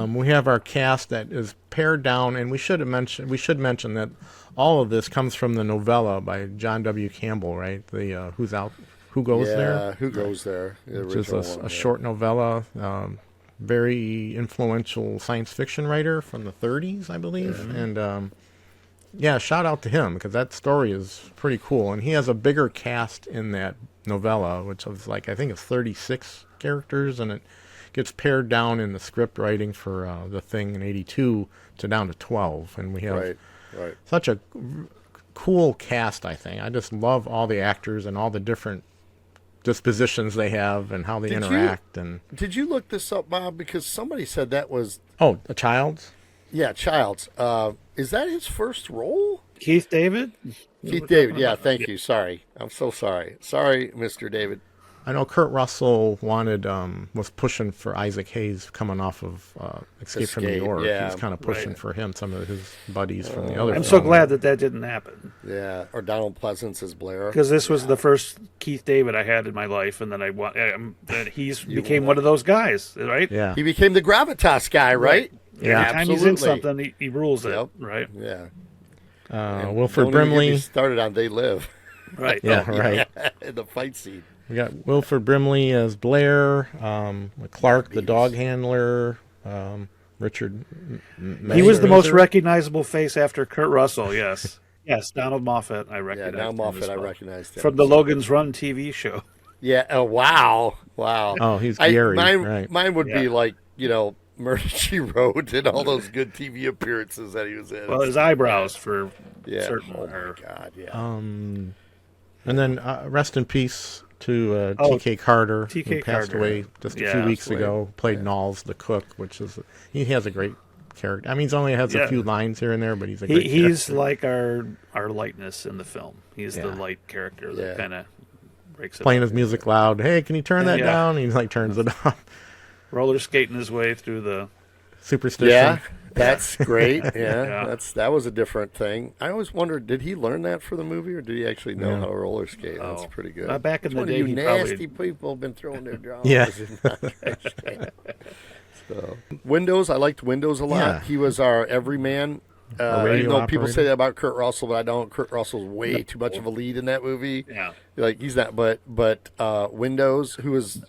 [SPEAKER 4] We have our cast that is pared down, and we should mention that all of this comes from the novella by John W. Campbell, right? The Who Goes There?
[SPEAKER 2] Who Goes There? The
[SPEAKER 4] Which is
[SPEAKER 2] original one,
[SPEAKER 4] a short novella. Very influential science fiction writer from the 30s, I believe. And shout out to him, because that story is pretty cool. And he has a bigger cast in that novella, which is like, I think it's 36 characters, and it gets pared down in the script writing for The Thing in 82 to down to 12. And we have such a cool cast, I think. I just love all the actors and all the different dispositions they have and how they interact.
[SPEAKER 2] Did you look this up, Bob? Because somebody said that was
[SPEAKER 4] a Child's.
[SPEAKER 2] Yeah, Child's. Is that his first role?
[SPEAKER 3] Keith David?
[SPEAKER 2] Keith David. Yeah, thank you. Sorry, I'm so sorry. Sorry, Mr. David.
[SPEAKER 4] I know Kurt Russell was pushing for Isaac Hayes coming off of Escape from New York.
[SPEAKER 2] Yeah,
[SPEAKER 4] he was kind of pushing for him, some of his buddies from the other
[SPEAKER 3] I'm
[SPEAKER 4] film.
[SPEAKER 3] so glad that didn't happen.
[SPEAKER 2] Yeah, or Donald Pleasance as Blair.
[SPEAKER 3] Because this was the first Keith David I had in my life, and then that became one of those guys, right?
[SPEAKER 4] Yeah.
[SPEAKER 2] He became the gravitas guy, right?
[SPEAKER 3] Yeah, every time
[SPEAKER 2] absolutely.
[SPEAKER 3] he's in something, he rules it, right?
[SPEAKER 2] Yeah.
[SPEAKER 4] Wilford
[SPEAKER 2] don't even
[SPEAKER 4] Brimley.
[SPEAKER 2] get me started on They Live.
[SPEAKER 3] Right.
[SPEAKER 4] Yeah, right.
[SPEAKER 2] In the fight scene.
[SPEAKER 4] We got Wilford Brimley as Blair, Clark, the dog handler, Richard.
[SPEAKER 3] He was the most recognizable face after Kurt Russell, yes. Yes, Donald Moffat, I recognized.
[SPEAKER 2] Yeah, Donald Moffat, I
[SPEAKER 3] well.
[SPEAKER 2] recognized him.
[SPEAKER 3] From the Logan's Run TV show.
[SPEAKER 2] Yeah, oh, wow.
[SPEAKER 4] Oh, he's Gary, right.
[SPEAKER 2] Mine would be like, Murder, She Wrote and all those good TV appearances that he was in.
[SPEAKER 3] Well, his eyebrows for certain.
[SPEAKER 2] Oh, my God, yeah.
[SPEAKER 4] And then rest in peace to T.K. Carter,
[SPEAKER 3] T.K.
[SPEAKER 4] who passed
[SPEAKER 3] Carter.
[SPEAKER 4] away just a few weeks ago. Played Knowles the cook, he has a great character. I mean, he only has a few lines here and there, but he's a great
[SPEAKER 3] He's
[SPEAKER 4] character.
[SPEAKER 3] like our lightness in the film. He's the light character that kind of breaks it
[SPEAKER 4] playing
[SPEAKER 3] up.
[SPEAKER 4] his music loud. Hey, can you turn that down? And he turns it off.
[SPEAKER 3] Roller skating his way through the
[SPEAKER 4] Superstition.
[SPEAKER 2] Yeah, that's great. Yeah, that was a different thing. I always wondered, did he learn that for the movie, or did he actually know how to roller skate? That's pretty good.
[SPEAKER 3] Back in the
[SPEAKER 2] One
[SPEAKER 3] day,
[SPEAKER 2] of you
[SPEAKER 3] he
[SPEAKER 2] nasty
[SPEAKER 3] probably...
[SPEAKER 2] people have been throwing their drawings.
[SPEAKER 4] Yeah.
[SPEAKER 2] So Windows. I liked Windows a lot.
[SPEAKER 4] Yeah.
[SPEAKER 2] He was our everyman.
[SPEAKER 4] radio
[SPEAKER 2] Even though people
[SPEAKER 4] operator.
[SPEAKER 2] say that about Kurt Russell, but I don't. Kurt Russell's way too much of a lead in that movie.
[SPEAKER 3] Yeah.
[SPEAKER 2] Like he's not. But Windows, who is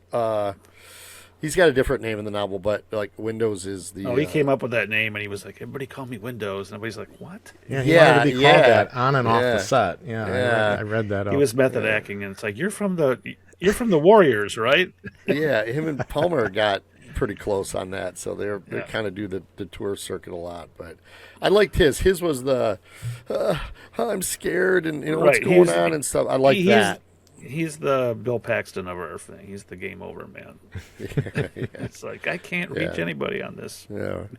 [SPEAKER 2] he's got a different name in the novel, but like Windows is the.
[SPEAKER 3] Oh, he came up with that name, and he was like, "Everybody call me Windows," and everybody's like, "What?"
[SPEAKER 4] Yeah, he
[SPEAKER 2] Yeah,
[SPEAKER 4] wanted to be called
[SPEAKER 2] yeah.
[SPEAKER 4] that on and off
[SPEAKER 2] Yeah.
[SPEAKER 4] the set. Yeah,
[SPEAKER 2] Yeah.
[SPEAKER 4] I read that.
[SPEAKER 3] He
[SPEAKER 4] up.
[SPEAKER 3] was method acting, and it's like, "You're from the Warriors, right?"
[SPEAKER 2] Yeah, him and Palmer got pretty close on that, so they kind of do the tour circuit a lot. But I liked his. His was the I'm scared and what's
[SPEAKER 3] Right,
[SPEAKER 2] going on and stuff. I like that.
[SPEAKER 3] He's the Bill Paxton of our thing. He's the game over man. It's like I can't reach anybody on this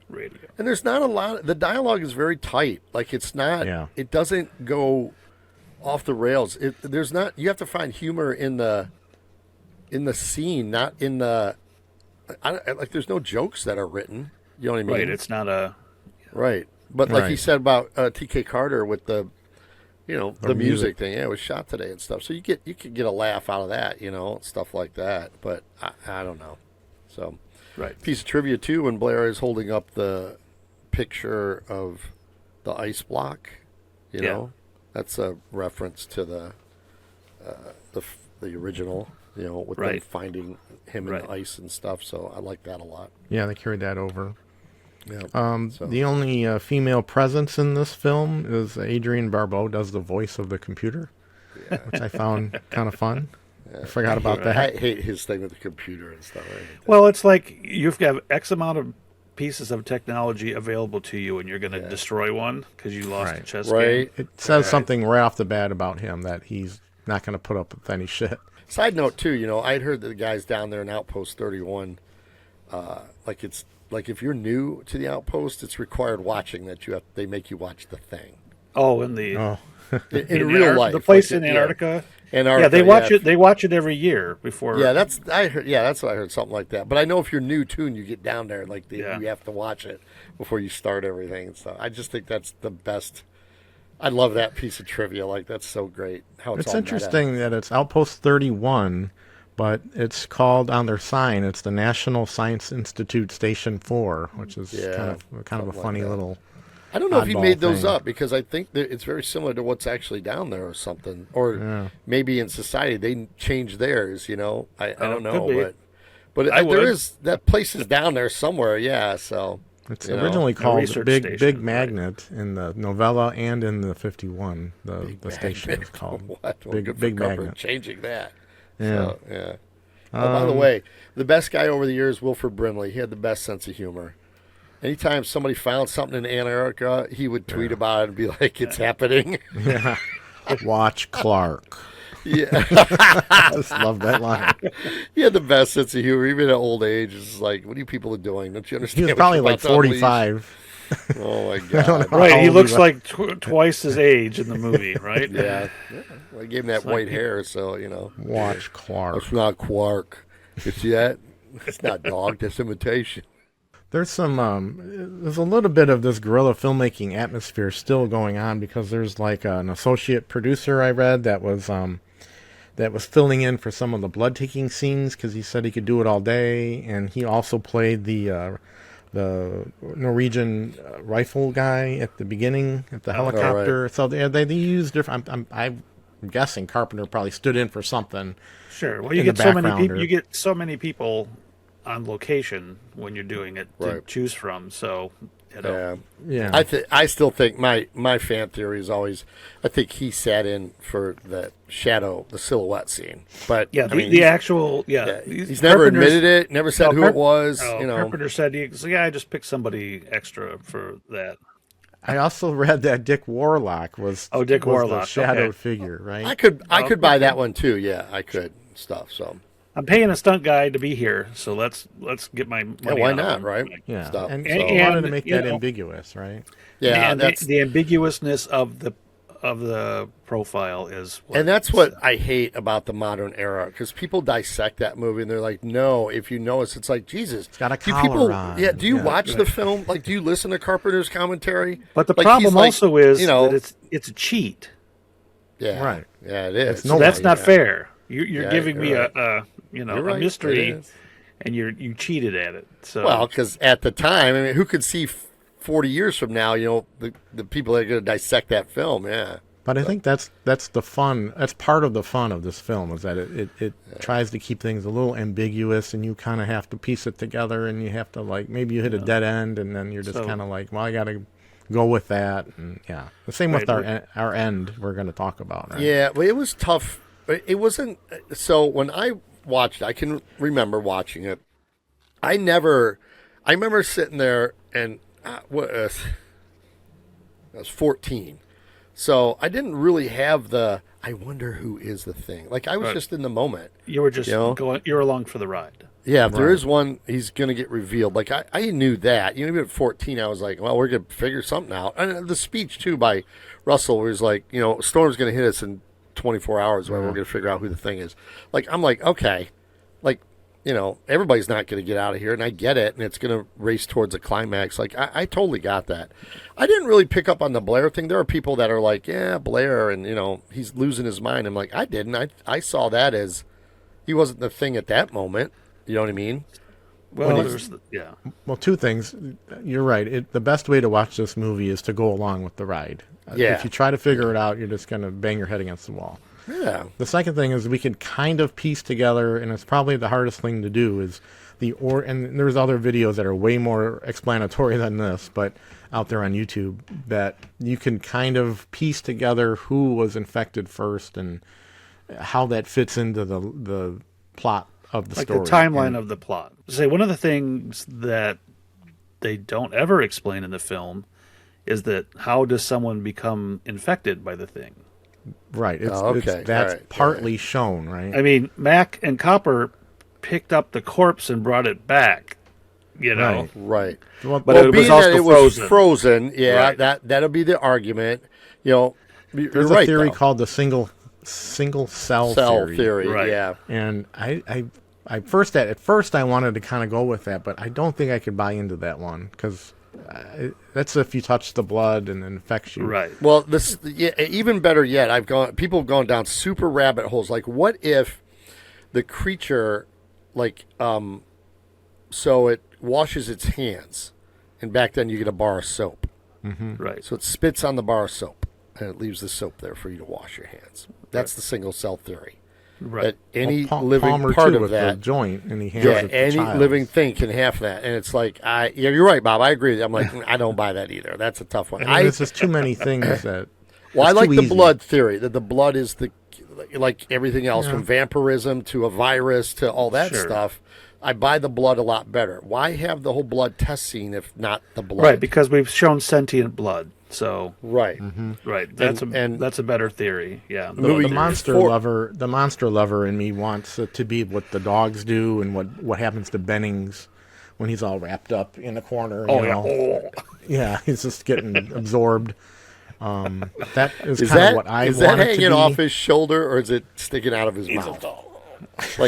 [SPEAKER 3] radio.
[SPEAKER 2] And there's not a lot. The dialogue is very tight. Like it's not.
[SPEAKER 4] Yeah.
[SPEAKER 2] It doesn't go off the rails. There's not. You have to find humor in the scene, not in the. Like there's no jokes that are written. You know what I mean?
[SPEAKER 3] Right. It's not a.
[SPEAKER 2] Right. But like he
[SPEAKER 4] Right.
[SPEAKER 2] said about T.K. Carter with the music
[SPEAKER 4] music.
[SPEAKER 2] thing. Yeah, it was shot today and stuff. So you could get a laugh out of that, stuff like that. But I don't know. So
[SPEAKER 3] Right.
[SPEAKER 2] piece of trivia too, when Blair is holding up the picture of the ice block, that's a reference to the original, with them
[SPEAKER 3] Right.
[SPEAKER 2] finding him in
[SPEAKER 3] Right.
[SPEAKER 2] the ice and stuff. So I like that a lot.
[SPEAKER 4] Yeah, they carried that over.
[SPEAKER 2] Yeah.
[SPEAKER 4] The only female presence in this film is Adrienne Barbeau does the voice of the computer, which I found kind of fun. I forgot about that.
[SPEAKER 2] I hate his thing with the computer and stuff.
[SPEAKER 3] Well, it's like you've got X amount of pieces of technology available to you, and you're going to destroy one because you lost a
[SPEAKER 4] Right.
[SPEAKER 3] chess game.
[SPEAKER 2] Right.
[SPEAKER 4] It says something right off the bat about him that he's not going to put up with any shit.
[SPEAKER 2] Side note too, I'd heard that the guys down there in Outpost 31, like if you're new to the Outpost, it's required watching that they make you watch the thing.
[SPEAKER 3] Oh, in the
[SPEAKER 2] In real life,
[SPEAKER 3] the place
[SPEAKER 2] like,
[SPEAKER 3] in Antarctica.
[SPEAKER 2] Antarctica.
[SPEAKER 3] Yeah, they watch it. They watch it every year before.
[SPEAKER 2] Yeah, that's what I heard, something like that. But I know if you're new too and you get down there, like you have to watch it before you start everything and stuff. I just think that's the best. I love that piece of trivia. Like that's so great. How it's all
[SPEAKER 4] interesting that it's Outpost 31, but it's called on their sign. It's the National Science Institute Station 4, which is kind of a funny little.
[SPEAKER 2] I don't know if he
[SPEAKER 4] oddball
[SPEAKER 2] made those
[SPEAKER 4] thing.
[SPEAKER 2] up because I think that it's very similar to what's actually down there or something. Or maybe in society they changed theirs. I don't know,
[SPEAKER 3] could be.
[SPEAKER 2] but
[SPEAKER 3] I
[SPEAKER 2] there
[SPEAKER 3] would.
[SPEAKER 2] is that place is down there somewhere. Yeah, so
[SPEAKER 4] It's originally
[SPEAKER 3] A
[SPEAKER 4] called
[SPEAKER 3] research
[SPEAKER 4] Big
[SPEAKER 3] station,
[SPEAKER 4] Magnet in the novella and in the 51. The station is called
[SPEAKER 2] what? Well, good for
[SPEAKER 4] Big
[SPEAKER 2] Carpenter
[SPEAKER 4] Magnet.
[SPEAKER 2] changing that.
[SPEAKER 4] Yeah.
[SPEAKER 2] So, yeah. Oh, by the way, the best guy over the years, Wilford Brimley. He had the best sense of humor. Anytime somebody found something in Antarctica, he would tweet about it and be like, "It's happening."
[SPEAKER 4] Yeah. Watch Clark.
[SPEAKER 2] Yeah,
[SPEAKER 4] I just love that line.
[SPEAKER 2] he had the best sense of humor, even at old age. It's like, what are you people doing? Don't you
[SPEAKER 4] He
[SPEAKER 2] understand?
[SPEAKER 4] was
[SPEAKER 2] what
[SPEAKER 4] probably
[SPEAKER 2] you're
[SPEAKER 4] like
[SPEAKER 2] about to unleash?
[SPEAKER 4] 45.
[SPEAKER 2] Oh my
[SPEAKER 4] don't
[SPEAKER 2] god!
[SPEAKER 4] know.
[SPEAKER 3] Right, he
[SPEAKER 4] How old
[SPEAKER 3] looks
[SPEAKER 4] he
[SPEAKER 3] like twice his age in the movie, right?
[SPEAKER 2] Yeah. Well, I gave him that white hair, so
[SPEAKER 4] Watch Clark.
[SPEAKER 2] It's not Quark. It's yet. It's not dog. That's imitation.
[SPEAKER 4] There's some there's a little bit of this guerrilla filmmaking atmosphere still going on because there's like an associate producer I read that was filling in for some of the blood taking scenes because he said he could do it all day, and he also played the Norwegian rifle guy at the beginning at the helicopter.
[SPEAKER 2] right.
[SPEAKER 4] So they use different. I'm guessing Carpenter probably stood in for something.
[SPEAKER 3] Sure. Well, you
[SPEAKER 4] In the
[SPEAKER 3] get so many
[SPEAKER 4] background
[SPEAKER 3] people.
[SPEAKER 4] or-
[SPEAKER 3] You get so many people on location when you're doing it to
[SPEAKER 2] Right.
[SPEAKER 3] choose from. So
[SPEAKER 2] Yeah.
[SPEAKER 4] Yeah,
[SPEAKER 2] I still think my fan theory is always I think he sat in for the silhouette scene. But
[SPEAKER 3] yeah,
[SPEAKER 2] I mean,
[SPEAKER 3] the actual
[SPEAKER 2] he's never admitted it, never said who it was.
[SPEAKER 3] Carpenter said I just picked somebody extra for that.
[SPEAKER 4] I also read that Dick Warlock was
[SPEAKER 3] Dick
[SPEAKER 4] was
[SPEAKER 3] Warlock,
[SPEAKER 4] the shadowed
[SPEAKER 3] okay.
[SPEAKER 4] figure, right?
[SPEAKER 2] I could buy that one too. Yeah, I could stuff. So
[SPEAKER 3] I'm paying a stunt guy to be here, so let's get my money.
[SPEAKER 2] yeah, why
[SPEAKER 3] out of
[SPEAKER 2] not?
[SPEAKER 3] him.
[SPEAKER 2] Right?
[SPEAKER 4] Yeah,
[SPEAKER 2] Stuff.
[SPEAKER 4] and
[SPEAKER 2] So-
[SPEAKER 4] so he wanted to
[SPEAKER 3] And,
[SPEAKER 4] make
[SPEAKER 3] you
[SPEAKER 4] that
[SPEAKER 3] know,
[SPEAKER 4] ambiguous, right?
[SPEAKER 2] yeah,
[SPEAKER 3] and
[SPEAKER 2] that's
[SPEAKER 3] the ambiguousness of the profile is
[SPEAKER 2] and that's what I hate about the modern era because people dissect that movie and they're like, no, if you notice, it's like Jesus. It's
[SPEAKER 4] got a
[SPEAKER 2] do
[SPEAKER 4] collar
[SPEAKER 2] people,
[SPEAKER 4] on.
[SPEAKER 2] Yeah, do you
[SPEAKER 4] Yeah.
[SPEAKER 2] watch the film? Like, do you listen to Carpenter's commentary?
[SPEAKER 3] But the
[SPEAKER 2] Like,
[SPEAKER 3] problem
[SPEAKER 2] he's like,
[SPEAKER 3] also is that it's a cheat.
[SPEAKER 2] yeah,
[SPEAKER 4] Right.
[SPEAKER 2] Yeah, it is.
[SPEAKER 4] It's no-
[SPEAKER 3] That's not
[SPEAKER 2] Yeah.
[SPEAKER 3] fair. You're
[SPEAKER 2] Yeah,
[SPEAKER 3] giving
[SPEAKER 2] you're
[SPEAKER 3] me
[SPEAKER 2] right.
[SPEAKER 3] a
[SPEAKER 2] You're
[SPEAKER 3] a
[SPEAKER 2] right,
[SPEAKER 3] mystery,
[SPEAKER 2] it is.
[SPEAKER 3] and you cheated at it. So
[SPEAKER 2] Well, because at the time, I mean, who could see 40 years from now, the people that are going to dissect that film, yeah.
[SPEAKER 4] But I think that's the fun. That's part of the fun of this film is that it tries to keep things a little ambiguous, and you kind of have to piece it together, and you have to maybe you hit a dead end, and then you're just kind of well, I got to go with that, and yeah. The same with our end we're going to talk about. Right?
[SPEAKER 2] Yeah, well, it was tough. It wasn't. So when I watched, I can remember watching it. I remember sitting there and I was 14. So I didn't really have I wonder who is the thing. I was just in the moment.
[SPEAKER 3] you were just going. You're along for the ride.
[SPEAKER 2] Yeah, if there is one, he's going to get revealed. I knew that. Even at 14, I was like, well, we're going to figure something out. And the speech, too, by Russell was like, storm's going to hit us in 24 hours where we're going to figure out who the thing is. I'm like, okay. Everybody's not going to get out of here, and I get it, and it's going to race towards a climax. I totally got that. I didn't really pick up on the Blair thing. There are people that are like, yeah, Blair, and, he's losing his mind. I'm like, I didn't. I saw that as he wasn't the thing at that moment. You know what I mean?
[SPEAKER 3] Well, yeah.
[SPEAKER 4] Well, two things. You're right. The best way to watch this movie is to go along with the ride.
[SPEAKER 2] Yeah.
[SPEAKER 4] If you try to figure it out, you're just going to bang your head against the wall.
[SPEAKER 2] Yeah.
[SPEAKER 4] The second thing is we can kind of piece together, and it's probably the hardest thing to do, is and there's other videos that are way more explanatory than this, but out there on YouTube, that you can kind of piece together who was infected first and how that fits into the plot of the story.
[SPEAKER 3] The timeline of the plot. One of the things that they don't ever explain in the film is that how does someone become infected by the thing?
[SPEAKER 4] Right.
[SPEAKER 2] Okay.
[SPEAKER 4] That's
[SPEAKER 2] right.
[SPEAKER 4] partly shown, right?
[SPEAKER 3] I mean, Mac and Copper picked up the corpse and brought it back,
[SPEAKER 2] Right.
[SPEAKER 4] Well,
[SPEAKER 3] But it was
[SPEAKER 2] being
[SPEAKER 3] also
[SPEAKER 2] that it
[SPEAKER 3] frozen.
[SPEAKER 2] was frozen, yeah,
[SPEAKER 3] Right.
[SPEAKER 2] that'll be the argument. You're
[SPEAKER 4] there's
[SPEAKER 2] right,
[SPEAKER 4] a theory
[SPEAKER 2] though.
[SPEAKER 4] called the single cell
[SPEAKER 2] theory.
[SPEAKER 3] Right.
[SPEAKER 2] Yeah.
[SPEAKER 4] And at first I wanted to kind of go with that, but I don't think I could buy into that one because that's if you touch the blood and it infects you.
[SPEAKER 3] Right.
[SPEAKER 2] Well, even better yet, people have gone down super rabbit holes. What if the creature, so it washes its hands, and back then you get a bar of soap.
[SPEAKER 4] Mm-hmm.
[SPEAKER 3] Right.
[SPEAKER 2] So it spits on the bar of soap, and it leaves the soap there for you to wash your hands. That's the single cell theory.
[SPEAKER 3] Right.
[SPEAKER 2] That any living
[SPEAKER 4] Palmer
[SPEAKER 2] part
[SPEAKER 4] too
[SPEAKER 2] of
[SPEAKER 4] with
[SPEAKER 2] that,
[SPEAKER 4] the joint, and he hands
[SPEAKER 2] yeah,
[SPEAKER 4] it to
[SPEAKER 2] any
[SPEAKER 4] Childs.
[SPEAKER 2] living thing can have that. And it's you're right, Bob. I agree. I'm like, I don't buy that either. That's a tough one.
[SPEAKER 4] I mean, there's just too many things that.
[SPEAKER 2] Well, I
[SPEAKER 4] it's
[SPEAKER 2] like
[SPEAKER 4] too
[SPEAKER 2] the
[SPEAKER 4] easy.
[SPEAKER 2] blood theory, that the blood is like everything else, from vampirism to a virus to all that
[SPEAKER 3] Sure.
[SPEAKER 2] stuff. I buy the blood a lot better. Why have the whole blood test scene if not the blood?
[SPEAKER 3] Right, because we've shown sentient blood. So
[SPEAKER 2] Right.
[SPEAKER 3] right, that's
[SPEAKER 2] And-
[SPEAKER 3] a better theory. Yeah.
[SPEAKER 2] Movie-
[SPEAKER 4] The monster
[SPEAKER 2] For-
[SPEAKER 4] lover in me wants it to be what the dogs do, and what happens to Bennings when he's all wrapped up in a corner.
[SPEAKER 3] Oh
[SPEAKER 4] you
[SPEAKER 3] yeah.
[SPEAKER 4] know? Yeah, he's just getting absorbed. That is
[SPEAKER 2] Is
[SPEAKER 4] kind
[SPEAKER 2] that
[SPEAKER 4] of what I
[SPEAKER 2] is
[SPEAKER 4] want
[SPEAKER 2] that
[SPEAKER 4] it to
[SPEAKER 2] hanging
[SPEAKER 4] be.
[SPEAKER 2] off his shoulder, or is it sticking out of his mouth?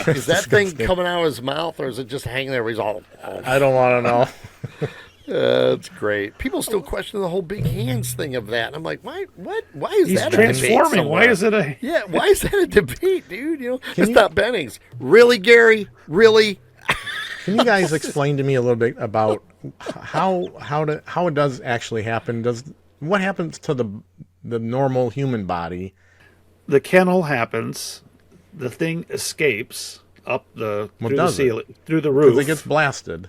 [SPEAKER 2] Is that thing coming out of his mouth, or is it just hanging there where he's all...
[SPEAKER 4] I don't want to know.
[SPEAKER 2] That's great. People still question the whole big hands thing of that. I'm like, why? What? Why is
[SPEAKER 3] He's
[SPEAKER 2] that a debate
[SPEAKER 3] transforming. Why
[SPEAKER 2] somewhere?
[SPEAKER 3] is it a
[SPEAKER 2] Yeah, why is that a debate, dude? It's not Bennings. Really, Gary? Really?
[SPEAKER 4] Can you guys explain to me a little bit about how it does actually happen? What happens to the normal human body?
[SPEAKER 3] the kennel happens, the thing escapes up through the
[SPEAKER 4] does it?
[SPEAKER 3] ceiling, through the roof.
[SPEAKER 4] Because it gets blasted.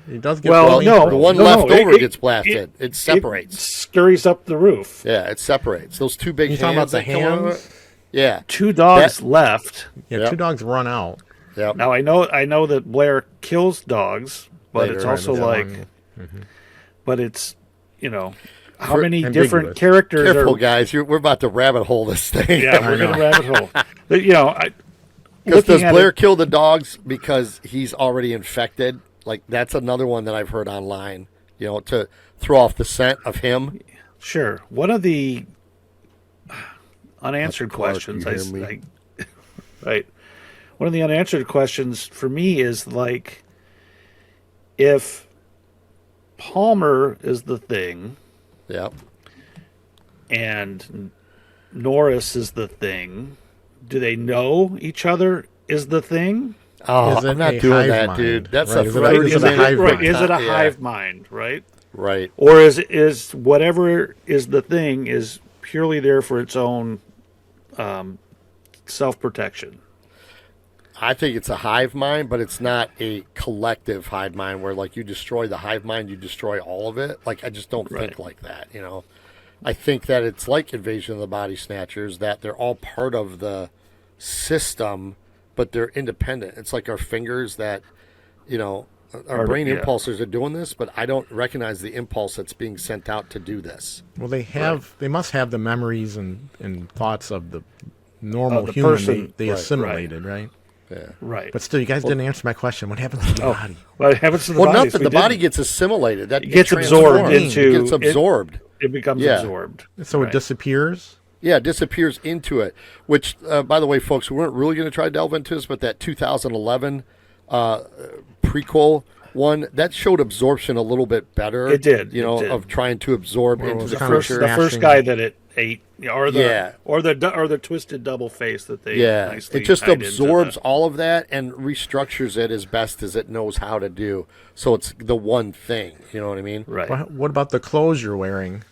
[SPEAKER 4] It does get
[SPEAKER 3] Well,
[SPEAKER 4] blasted.
[SPEAKER 3] no,
[SPEAKER 2] The one
[SPEAKER 3] no,
[SPEAKER 2] left
[SPEAKER 3] no,
[SPEAKER 2] over gets blasted. It separates.
[SPEAKER 3] It scurries up the roof.
[SPEAKER 2] Yeah, it separates. Those two big
[SPEAKER 4] You
[SPEAKER 2] hands.
[SPEAKER 4] talking about the
[SPEAKER 2] that come over
[SPEAKER 4] hands?
[SPEAKER 2] it? Yeah.
[SPEAKER 3] 2 dogs left.
[SPEAKER 4] Yeah,
[SPEAKER 2] Yep.
[SPEAKER 4] 2 dogs run out.
[SPEAKER 2] Yep.
[SPEAKER 3] Now I know that Blair kills dogs, but
[SPEAKER 2] Later
[SPEAKER 3] it's
[SPEAKER 2] in
[SPEAKER 3] also
[SPEAKER 2] the
[SPEAKER 3] like, but it's how many
[SPEAKER 4] ambiguous.
[SPEAKER 3] different characters
[SPEAKER 2] Careful,
[SPEAKER 3] are.
[SPEAKER 2] guys. We're about to rabbit hole this thing.
[SPEAKER 3] Yeah, we're gonna rabbit hole. But,
[SPEAKER 2] Because does
[SPEAKER 3] looking at
[SPEAKER 2] Blair
[SPEAKER 3] it-
[SPEAKER 2] kill the dogs because he's already infected? Like, that's another one that I've heard online, to throw off the scent of him.
[SPEAKER 3] Sure. One of the unanswered
[SPEAKER 2] Clark,
[SPEAKER 3] questions,
[SPEAKER 2] you hear me?
[SPEAKER 3] right? One of the unanswered questions for me is like, if Palmer is the thing
[SPEAKER 2] Yep.
[SPEAKER 3] and Norris is the thing, do they know each other is the thing?
[SPEAKER 2] Oh,
[SPEAKER 4] Is it
[SPEAKER 2] I'm not
[SPEAKER 4] a
[SPEAKER 2] doing
[SPEAKER 4] hive
[SPEAKER 2] that,
[SPEAKER 4] mind?
[SPEAKER 2] dude. That's
[SPEAKER 4] Right,
[SPEAKER 2] the
[SPEAKER 4] is it a-
[SPEAKER 2] first
[SPEAKER 4] is it a
[SPEAKER 2] thing.
[SPEAKER 4] hive mind?
[SPEAKER 3] Is it a
[SPEAKER 2] Yeah.
[SPEAKER 3] hive mind, right?
[SPEAKER 2] Right.
[SPEAKER 3] Or is whatever is the thing is purely there for its own self-protection?
[SPEAKER 2] I think it's a hive mind, but it's not a collective hive mind where, like, you destroy the hive mind, you destroy all of it. Like, I just don't think like that, you know? I think that it's like Invasion of the Body Snatchers, that they're all part of the system, but they're independent. It's like our fingers that, you know, our brain impulses are doing this, but I don't recognize the impulse that's being sent out to do this.
[SPEAKER 4] Well, they must have the memories and thoughts of the normal
[SPEAKER 3] the
[SPEAKER 4] human
[SPEAKER 3] person.
[SPEAKER 4] they
[SPEAKER 2] Right,
[SPEAKER 4] assimilated, right?
[SPEAKER 2] Yeah.
[SPEAKER 3] Right.
[SPEAKER 4] But still, you guys didn't answer my question. What happens to the body?
[SPEAKER 3] What happens to the
[SPEAKER 2] Well,
[SPEAKER 3] body?
[SPEAKER 2] nothing. The body gets assimilated. That
[SPEAKER 3] It gets
[SPEAKER 2] transformed.
[SPEAKER 3] absorbed into.
[SPEAKER 2] It gets absorbed.
[SPEAKER 3] It becomes
[SPEAKER 2] Yeah.
[SPEAKER 3] absorbed.
[SPEAKER 4] So
[SPEAKER 3] Right.
[SPEAKER 4] it disappears?
[SPEAKER 2] Yeah, it disappears into it. Which, by the way, folks, we weren't really going to try to delve into this, but that 2011 prequel one, that showed absorption a little bit better.
[SPEAKER 3] It did,
[SPEAKER 2] You know,
[SPEAKER 3] it did.
[SPEAKER 2] of trying to absorb
[SPEAKER 4] Well, it
[SPEAKER 2] into
[SPEAKER 4] was
[SPEAKER 2] the
[SPEAKER 4] kind of
[SPEAKER 2] creature.
[SPEAKER 3] The first
[SPEAKER 4] smashing.
[SPEAKER 3] guy that it ate, or
[SPEAKER 2] Yeah.
[SPEAKER 3] the twisted double face that they
[SPEAKER 2] Yeah,
[SPEAKER 3] nicely
[SPEAKER 2] it just
[SPEAKER 3] tied into
[SPEAKER 2] absorbs
[SPEAKER 3] the-
[SPEAKER 2] all of that and restructures it as best as it knows how to do. So it's the one thing. You know what I mean?
[SPEAKER 3] Right.
[SPEAKER 4] What about the clothes you're wearing?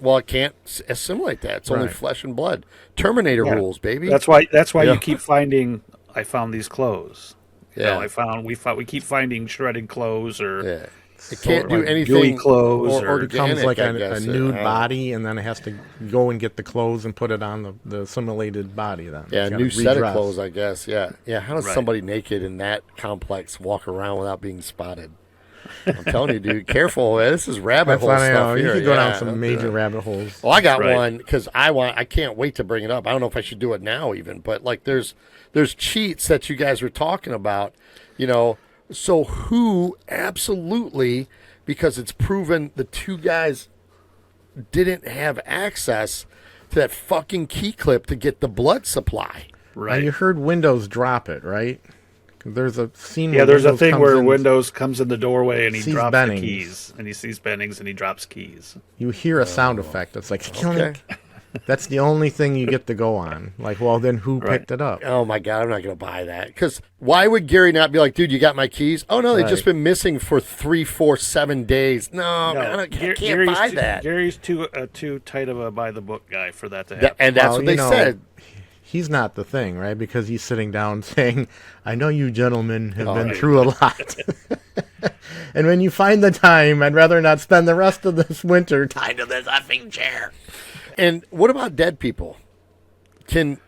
[SPEAKER 2] Well, it can't assimilate that. It's only
[SPEAKER 4] Right.
[SPEAKER 2] flesh and blood. Terminator
[SPEAKER 3] Yeah.
[SPEAKER 2] rules, baby.
[SPEAKER 3] That's why
[SPEAKER 2] Yeah.
[SPEAKER 3] you keep finding. I found these clothes. You know,
[SPEAKER 2] Yeah.
[SPEAKER 3] we keep finding shredded clothes or
[SPEAKER 2] Yeah. It can't do
[SPEAKER 4] like
[SPEAKER 2] anything.
[SPEAKER 3] gooey clothes
[SPEAKER 2] or
[SPEAKER 3] or
[SPEAKER 4] It becomes
[SPEAKER 2] organic,
[SPEAKER 4] like
[SPEAKER 2] I
[SPEAKER 4] a
[SPEAKER 2] guess.
[SPEAKER 4] nude
[SPEAKER 2] I don't know.
[SPEAKER 4] body, and then it has to go and get the clothes and put it on the assimilated body. Then
[SPEAKER 2] Yeah,
[SPEAKER 4] It's
[SPEAKER 2] a
[SPEAKER 4] gotta
[SPEAKER 2] new set of
[SPEAKER 4] redress.
[SPEAKER 2] clothes, I guess. Yeah. Yeah. How does
[SPEAKER 3] Right.
[SPEAKER 2] somebody naked in that complex walk around without being spotted? I'm telling you, dude, careful, man. This is rabbit
[SPEAKER 4] That's
[SPEAKER 2] hole
[SPEAKER 4] what I
[SPEAKER 2] stuff
[SPEAKER 4] know.
[SPEAKER 2] here.
[SPEAKER 4] You could go down
[SPEAKER 2] Yeah,
[SPEAKER 4] some
[SPEAKER 2] don't do
[SPEAKER 4] major
[SPEAKER 2] it.
[SPEAKER 4] rabbit holes.
[SPEAKER 2] Well, I got
[SPEAKER 3] Right.
[SPEAKER 2] one because I can't wait to bring it up. I don't know if I should do it now even, but like there's cheats that you guys were talking about, you know. So who absolutely, because it's proven the two guys didn't have access to that fucking key clip to get the blood supply.
[SPEAKER 4] Now,
[SPEAKER 3] right.
[SPEAKER 4] you heard Windows drop it, right? 'Cause there's a scene.
[SPEAKER 3] Yeah,
[SPEAKER 4] where
[SPEAKER 3] there's a
[SPEAKER 4] Windows
[SPEAKER 3] thing
[SPEAKER 4] comes
[SPEAKER 3] where
[SPEAKER 4] in,
[SPEAKER 3] Windows comes in the doorway and he
[SPEAKER 4] sees
[SPEAKER 3] drops
[SPEAKER 4] Bennings.
[SPEAKER 3] the keys, and he sees Bennings and he drops keys.
[SPEAKER 4] You hear a sound effect. It's like
[SPEAKER 2] Okay.
[SPEAKER 4] that's the only thing you get to go on. Like, well, then who
[SPEAKER 3] Right.
[SPEAKER 4] picked it up?
[SPEAKER 2] Oh my God, I'm not going to buy that. Because why would Gary not be like, dude, you got my keys? Oh no, they've just
[SPEAKER 4] Right.
[SPEAKER 2] been missing for 3, 4, 7 days. No, I can't
[SPEAKER 3] Gary's
[SPEAKER 2] buy
[SPEAKER 3] too,
[SPEAKER 2] that.
[SPEAKER 3] Gary's too tight of a by the book guy for that to
[SPEAKER 2] That-
[SPEAKER 3] happen.
[SPEAKER 2] and that's
[SPEAKER 4] Well,
[SPEAKER 2] what they
[SPEAKER 4] you know,
[SPEAKER 2] said.
[SPEAKER 4] He's not the thing, right? Because he's sitting down saying, I know you gentlemen have been
[SPEAKER 2] right.
[SPEAKER 4] through a lot. And when you find the time, I'd rather not spend the rest of this winter tied to this effing chair.
[SPEAKER 2] And what about dead people? Can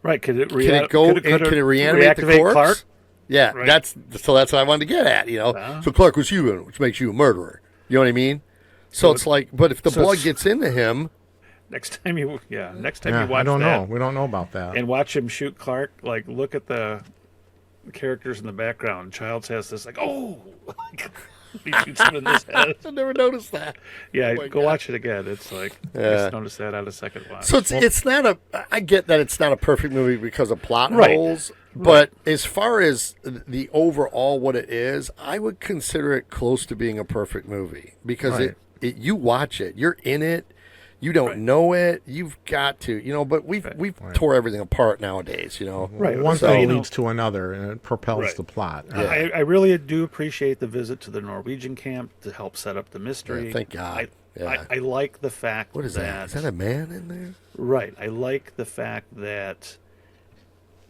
[SPEAKER 3] Right? Could it
[SPEAKER 2] can it go and can it reanimate the corpse?
[SPEAKER 3] Clark?
[SPEAKER 2] Yeah,
[SPEAKER 3] Right.
[SPEAKER 2] that's what I wanted to get at. You know, so Clark was human, which makes you a murderer. You know what I mean? So it's like, but if the
[SPEAKER 3] so
[SPEAKER 2] blood
[SPEAKER 3] it's-
[SPEAKER 2] gets into him,
[SPEAKER 3] Next time you
[SPEAKER 4] Yeah,
[SPEAKER 3] watch
[SPEAKER 4] I don't
[SPEAKER 3] that
[SPEAKER 4] know. We don't know about that.
[SPEAKER 3] and watch him shoot Clark, like look at the characters in the background. Childs has this like, oh, he shoots him in this head.
[SPEAKER 2] I never noticed that.
[SPEAKER 3] Yeah,
[SPEAKER 2] my
[SPEAKER 3] go
[SPEAKER 2] God.
[SPEAKER 3] watch it again. It's like I
[SPEAKER 2] Yeah.
[SPEAKER 3] just noticed that on a second watch.
[SPEAKER 2] So it's not a. I get that it's not a perfect movie because of plot
[SPEAKER 3] Right.
[SPEAKER 2] holes, but as far as the overall what it is, I would consider it close to being a perfect movie because
[SPEAKER 4] Right.
[SPEAKER 2] it you watch it, you're in it, you don't know it, you've got to, you know. But we've tore everything apart nowadays, you know.
[SPEAKER 3] Right.
[SPEAKER 4] One
[SPEAKER 3] So,
[SPEAKER 4] thing
[SPEAKER 3] you know-
[SPEAKER 4] leads to another, and it propels
[SPEAKER 3] Right.
[SPEAKER 4] the plot.
[SPEAKER 3] I really do appreciate the visit to the Norwegian camp to help set up the mystery.
[SPEAKER 2] Yeah, thank God. Yeah.
[SPEAKER 3] I like the fact
[SPEAKER 2] What is that? Is that a man in there?
[SPEAKER 3] Right. I like the fact that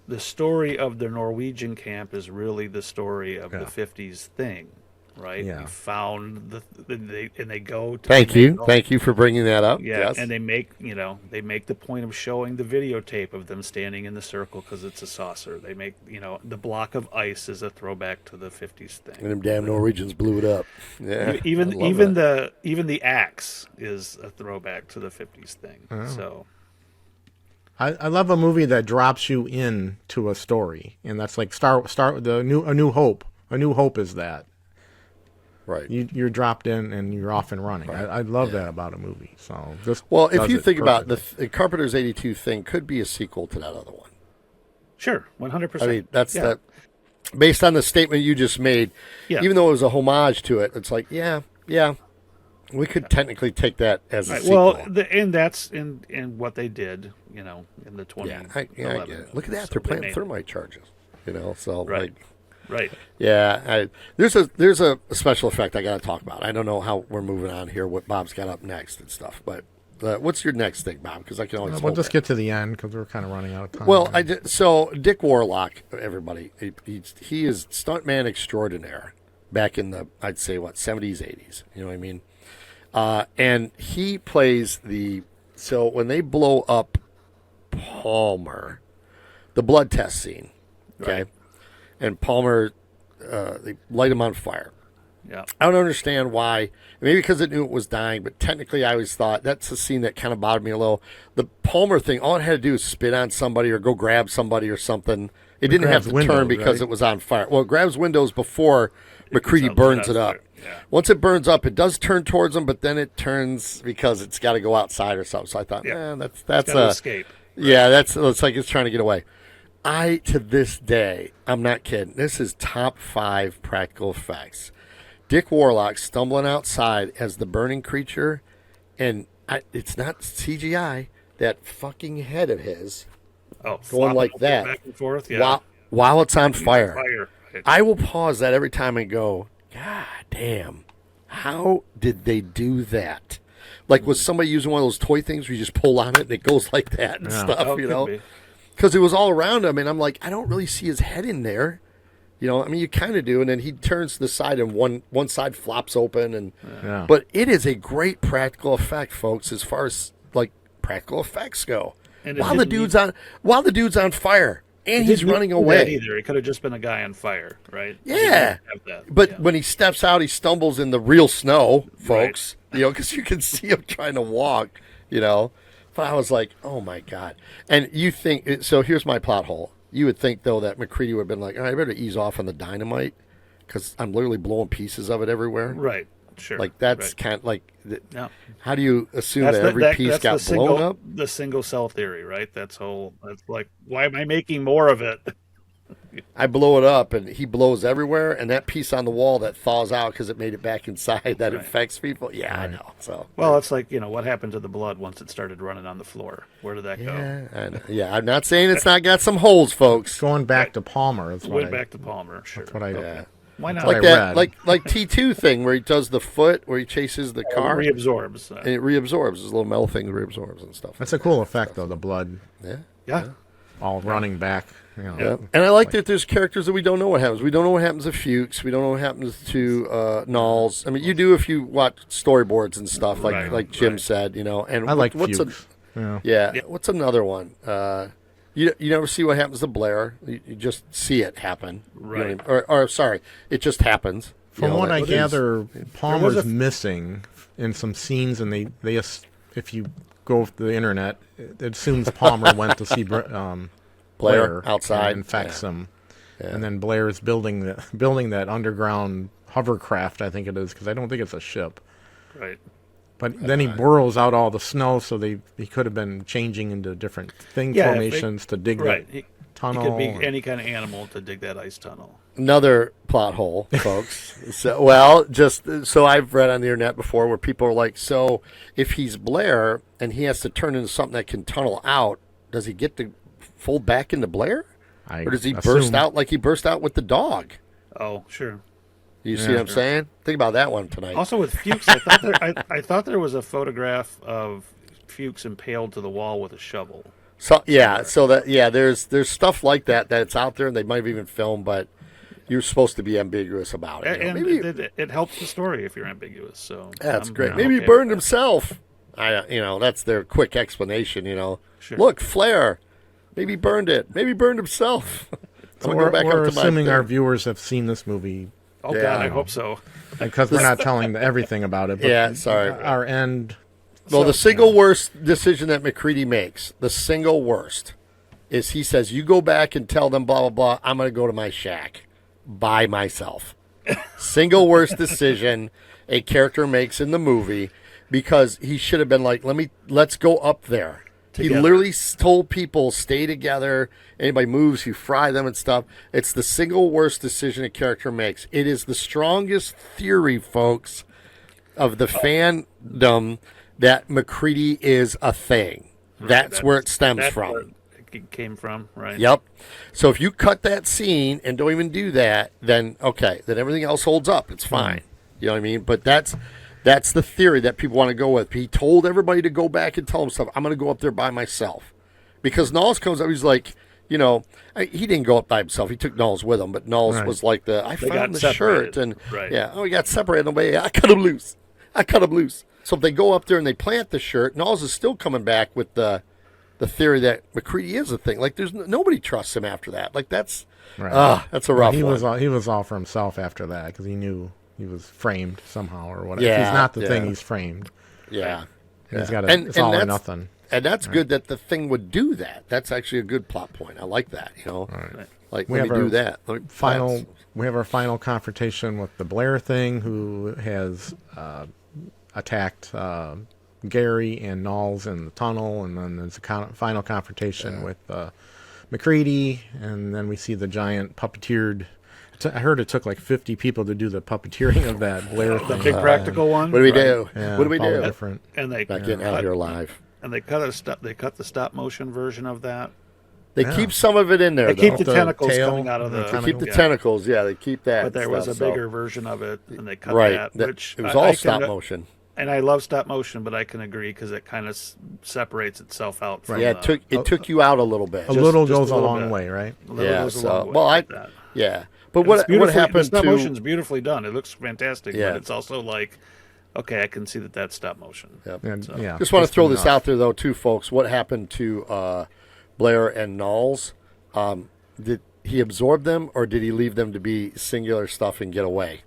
[SPEAKER 3] the story of the Norwegian camp is really the story of the 50s thing, right?
[SPEAKER 4] Yeah.
[SPEAKER 3] We found they go to
[SPEAKER 2] Thank you for bringing that up.
[SPEAKER 3] Yeah,
[SPEAKER 2] Yes.
[SPEAKER 3] and they make the point of showing the videotape of them standing in the circle because it's a saucer. They make the block of ice is a throwback to the 50s thing.
[SPEAKER 2] and them damn Norwegians blew it up. Yeah,
[SPEAKER 3] Even
[SPEAKER 2] I love that.
[SPEAKER 3] the axe is a throwback to the 50s thing. So
[SPEAKER 4] I love a movie that drops you in to a story, and that's like a New Hope. A New Hope is that.
[SPEAKER 2] Right.
[SPEAKER 4] You're dropped in and you're off and running. I love that about a movie. So this
[SPEAKER 2] Well, if
[SPEAKER 4] does
[SPEAKER 2] you
[SPEAKER 4] it
[SPEAKER 2] think about
[SPEAKER 4] perfectly.
[SPEAKER 2] the Carpenter's 82 thing, could be a sequel to that other one.
[SPEAKER 3] sure, 100%.
[SPEAKER 2] I mean, that's that. Based on the statement you just made,
[SPEAKER 3] Yeah.
[SPEAKER 2] even though it was a homage to it, it's like, yeah, we could technically take that as a
[SPEAKER 3] Right,
[SPEAKER 2] sequel.
[SPEAKER 3] well, and that's in what they did, in the 20.
[SPEAKER 2] I get it. Look at that; they're playing thermite charges. So
[SPEAKER 3] Right.
[SPEAKER 2] like,
[SPEAKER 3] Right.
[SPEAKER 2] Yeah, there's a special effect I got to talk about. I don't know how we're moving on here, what Bob's got up next and stuff. But what's your next thing, Bob? Because I can always.
[SPEAKER 4] We'll just get to the end because we're kind of running out of time.
[SPEAKER 2] Well, so Dick Warlock, everybody, he is stuntman extraordinaire. Back in the, I'd say, 70s, 80s. You know what I mean? And he plays so when they blow up Palmer, the blood test scene, okay? Right. And Palmer, they light him on fire.
[SPEAKER 3] Yeah.
[SPEAKER 2] I don't understand why. Maybe because it knew it was dying, but technically I always thought that's a scene that kind of bothered me a little. The Palmer thing, all it had to do was spit on somebody or go grab somebody or something. It didn't have to turn because it was on fire. Well, it grabs windows before McCready burns it up.
[SPEAKER 3] Yeah.
[SPEAKER 2] Once it burns up, it does turn towards him, but then it turns because it's got to go outside or something. So I thought, that's a
[SPEAKER 3] escape. Right.
[SPEAKER 2] Yeah, it's like it's trying to get away. To this day, I'm not kidding. This is top 5 practical effects. Dick Warlock stumbling outside as the burning creature, and it's not CGI. That fucking head of his. Going like that,
[SPEAKER 3] back and forth, yeah.
[SPEAKER 2] while it's on fire.
[SPEAKER 3] Right.
[SPEAKER 2] I will pause that every time and go, God damn, how did they do that? Like, was somebody using one of those toy things where you just pull on it and it goes like that and stuff, you know? Because it was all around him, and I'm like, I don't really see his head in there. You know, I mean, you kind of do, and then he turns to the side and one side flops open. And But it is a great practical effect, folks, as far as, like, practical effects go. While the dude's on fire and he's running away.
[SPEAKER 3] Either it could have just been a guy on fire, right?
[SPEAKER 2] Yeah, but when he steps out, he stumbles in the real snow, folks. Right. You know, because you can see him trying to walk. You know, but I was like, oh my God. And you think so? Here's my plot hole. You would think though that McCready would have been like, all right, I better ease off on the dynamite because I'm literally blowing pieces of it everywhere.
[SPEAKER 3] Right. Sure.
[SPEAKER 2] Like that's kind of like, how do you assume that every piece got blown up?
[SPEAKER 3] The single cell theory, right? That's like, why am I making more of it?
[SPEAKER 2] I blow it up and he blows everywhere, and that piece on the wall that thaws out because it made it back inside that infects people. Yeah, I know. So
[SPEAKER 3] it's like, what happened to the blood once it started running on the floor? Where did that
[SPEAKER 2] go? I know. Yeah, I'm not saying it's not got some holes, folks.
[SPEAKER 4] Going back to Palmer.
[SPEAKER 3] Back to Palmer. Sure.
[SPEAKER 4] That's what I
[SPEAKER 2] did.
[SPEAKER 3] Why not?
[SPEAKER 2] Like that, like T2 thing where he does the foot, where he chases the car.
[SPEAKER 3] It reabsorbs.
[SPEAKER 2] And it reabsorbs. This little metal thing reabsorbs and stuff.
[SPEAKER 4] That's a cool effect, though, the blood.
[SPEAKER 2] Yeah.
[SPEAKER 4] All running back.
[SPEAKER 2] Yeah. And I like that there's characters that we don't know what happens. We don't know what happens to Fuchs. We don't know what happens to Knowles. I mean, you do if you watch storyboards and stuff, like Jim said, And
[SPEAKER 4] I like Fuchs.
[SPEAKER 2] What's another one? You never see what happens to Blair. You just see it happen.
[SPEAKER 3] Right.
[SPEAKER 2] Or sorry, it just happens.
[SPEAKER 4] From what I gather, Palmer's missing in some scenes, and they if you go to the internet, it assumes Palmer went to see Blair
[SPEAKER 2] outside,
[SPEAKER 4] and infects him, and then Blair is building that underground hovercraft. I think it is, because I don't think it's a ship.
[SPEAKER 3] Right.
[SPEAKER 4] But then he burrows out all the snow, so he could have been changing into different formations to dig that tunnel.
[SPEAKER 3] He could be any kind of animal to dig that ice tunnel.
[SPEAKER 2] Another plot hole, folks. So I've read on the internet before where people are like, so if he's Blair and he has to turn into something that can tunnel out, does he get to fold back into Blair? Or does he burst out like he burst out with the dog?
[SPEAKER 3] Oh, sure.
[SPEAKER 2] You see what I'm saying? Think about that one tonight.
[SPEAKER 3] Also with Fuchs, I thought there was a photograph of Fuchs impaled to the wall with a shovel.
[SPEAKER 2] So there's stuff like that it's out there, and they might have even filmed, but you're supposed to be ambiguous about it.
[SPEAKER 3] And maybe it helps the story if you're ambiguous. So
[SPEAKER 2] that's great. Maybe he burned himself. That's their quick explanation.
[SPEAKER 3] Sure.
[SPEAKER 2] Look, flare. Maybe he burned it. Maybe he burned himself.
[SPEAKER 4] We're assuming our viewers have seen this movie.
[SPEAKER 3] Oh, God, I hope so.
[SPEAKER 4] Because we're not telling everything about it. But
[SPEAKER 2] sorry.
[SPEAKER 4] Our end.
[SPEAKER 2] Well, the single worst decision that McCready makes, the single worst, is he says, you go back and tell them blah, blah, blah, I'm going to go to my shack by myself. Single worst decision a character makes in the movie, because he should have been like, let's go up there. Together. He literally told people, stay together. Anybody moves, you fry them and stuff. It's the single worst decision a character makes. It is the strongest theory, folks, of the fandom that McCready is a thing. That's where it stems from.
[SPEAKER 3] came from, right?
[SPEAKER 2] Yep. So if you cut that scene and don't even do that, then okay, then everything else holds up. It's fine. You know what I mean? But that's the theory that people want to go with. He told everybody to go back and tell himself, I'm going to go up there by myself. Because Knowles comes up, he's like, he didn't go up by himself. He took Knowles with him, but Knowles was like I found the shirt. And he got separated. And I cut him loose. So if they go up there and they plant the shirt, Knowles is still coming back with the theory that McCready is a thing. Like, there's nobody trusts him after that. Like, that's a rough one.
[SPEAKER 4] He was all for himself after that because he knew he was framed somehow or whatever.
[SPEAKER 2] Yeah,
[SPEAKER 4] if he's not the thing, he's framed.
[SPEAKER 2] Yeah.
[SPEAKER 4] He's got it's all or nothing.
[SPEAKER 2] And that's good that the thing would do that. That's actually a good plot point. I like that,
[SPEAKER 4] Right.
[SPEAKER 2] Like, we do that.
[SPEAKER 4] We have our final confrontation with the Blair thing, who has attacked Gary and Knowles in the tunnel, and then there's a final confrontation with McCready, and then we see the giant puppeteered. I heard it took like 50 people to do the puppeteering of that Blair thing.
[SPEAKER 3] The big practical one.
[SPEAKER 2] What do we do?
[SPEAKER 4] Yeah,
[SPEAKER 2] what do we do?
[SPEAKER 4] Different.
[SPEAKER 3] And they
[SPEAKER 2] Not getting out here live.
[SPEAKER 3] And they cut the stop motion version of that.
[SPEAKER 2] They keep some of it in there.
[SPEAKER 3] They keep the
[SPEAKER 4] The
[SPEAKER 3] tentacles
[SPEAKER 4] tail,
[SPEAKER 3] coming out of the.
[SPEAKER 2] They keep the tentacles. Yeah, they keep that.
[SPEAKER 3] But there was a
[SPEAKER 2] stuff,
[SPEAKER 3] bigger version of it, and they cut that. Which
[SPEAKER 2] it was all stop motion.
[SPEAKER 3] And I love stop motion, but I can agree because it kind of separates itself out. From
[SPEAKER 2] Yeah, it took you out a little bit.
[SPEAKER 4] A little goes a long way, right?
[SPEAKER 2] Yeah. Yeah. But
[SPEAKER 3] what
[SPEAKER 2] happened
[SPEAKER 3] the stop
[SPEAKER 2] to
[SPEAKER 3] motion's beautifully done. It looks fantastic,
[SPEAKER 2] Yeah.
[SPEAKER 3] but it's also like, okay, I can see that's stop motion.
[SPEAKER 2] Yep.
[SPEAKER 4] And,
[SPEAKER 3] So-
[SPEAKER 4] yeah,
[SPEAKER 2] Just want to throw this
[SPEAKER 4] enough.
[SPEAKER 2] out there, though, too, folks. What happened to Blair and Knowles? Did he absorb them, or did he leave them to be singular stuff and get away?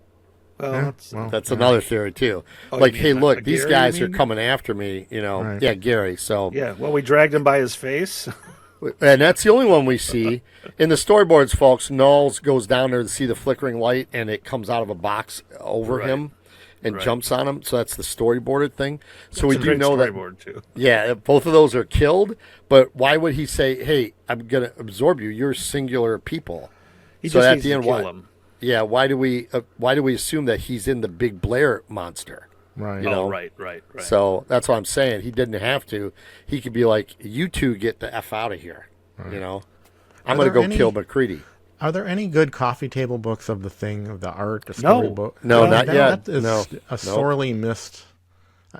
[SPEAKER 3] Well,
[SPEAKER 2] That's another theory, too.
[SPEAKER 3] Oh,
[SPEAKER 2] like,
[SPEAKER 3] you
[SPEAKER 2] hey,
[SPEAKER 3] mean
[SPEAKER 2] look,
[SPEAKER 3] like
[SPEAKER 2] these
[SPEAKER 3] Gary,
[SPEAKER 2] guys
[SPEAKER 3] you
[SPEAKER 2] are
[SPEAKER 3] mean?
[SPEAKER 2] coming after me,
[SPEAKER 4] Right.
[SPEAKER 2] Yeah, Gary. So,
[SPEAKER 3] yeah. Well, we dragged him by his face.
[SPEAKER 2] and that's the only one we see. In the storyboards, folks, Knowles goes down there to see the flickering light, and it comes out of a box over him and jumps on him. So that's the storyboarded thing. So we do know that.
[SPEAKER 3] Too.
[SPEAKER 2] Yeah, both of those are killed. But why would he say, "Hey, I'm going to absorb you. You're singular people"?
[SPEAKER 3] He
[SPEAKER 2] So
[SPEAKER 3] just
[SPEAKER 2] at
[SPEAKER 3] needs
[SPEAKER 2] the
[SPEAKER 3] to
[SPEAKER 2] end,
[SPEAKER 3] kill
[SPEAKER 2] why?
[SPEAKER 3] him.
[SPEAKER 2] Yeah, why do we assume that he's in the big Blair monster?
[SPEAKER 4] Right.
[SPEAKER 2] You know?
[SPEAKER 3] Right.
[SPEAKER 2] So that's what I'm saying. He didn't have to. He could be like, "You two get the F out of here."
[SPEAKER 4] Right.
[SPEAKER 2] I'm going to
[SPEAKER 4] there
[SPEAKER 2] go kill McCready.
[SPEAKER 4] Are there any good coffee table books of the thing, of the art, the storybook?
[SPEAKER 2] No, not yet.
[SPEAKER 4] That is
[SPEAKER 2] No.
[SPEAKER 4] a sorely missed.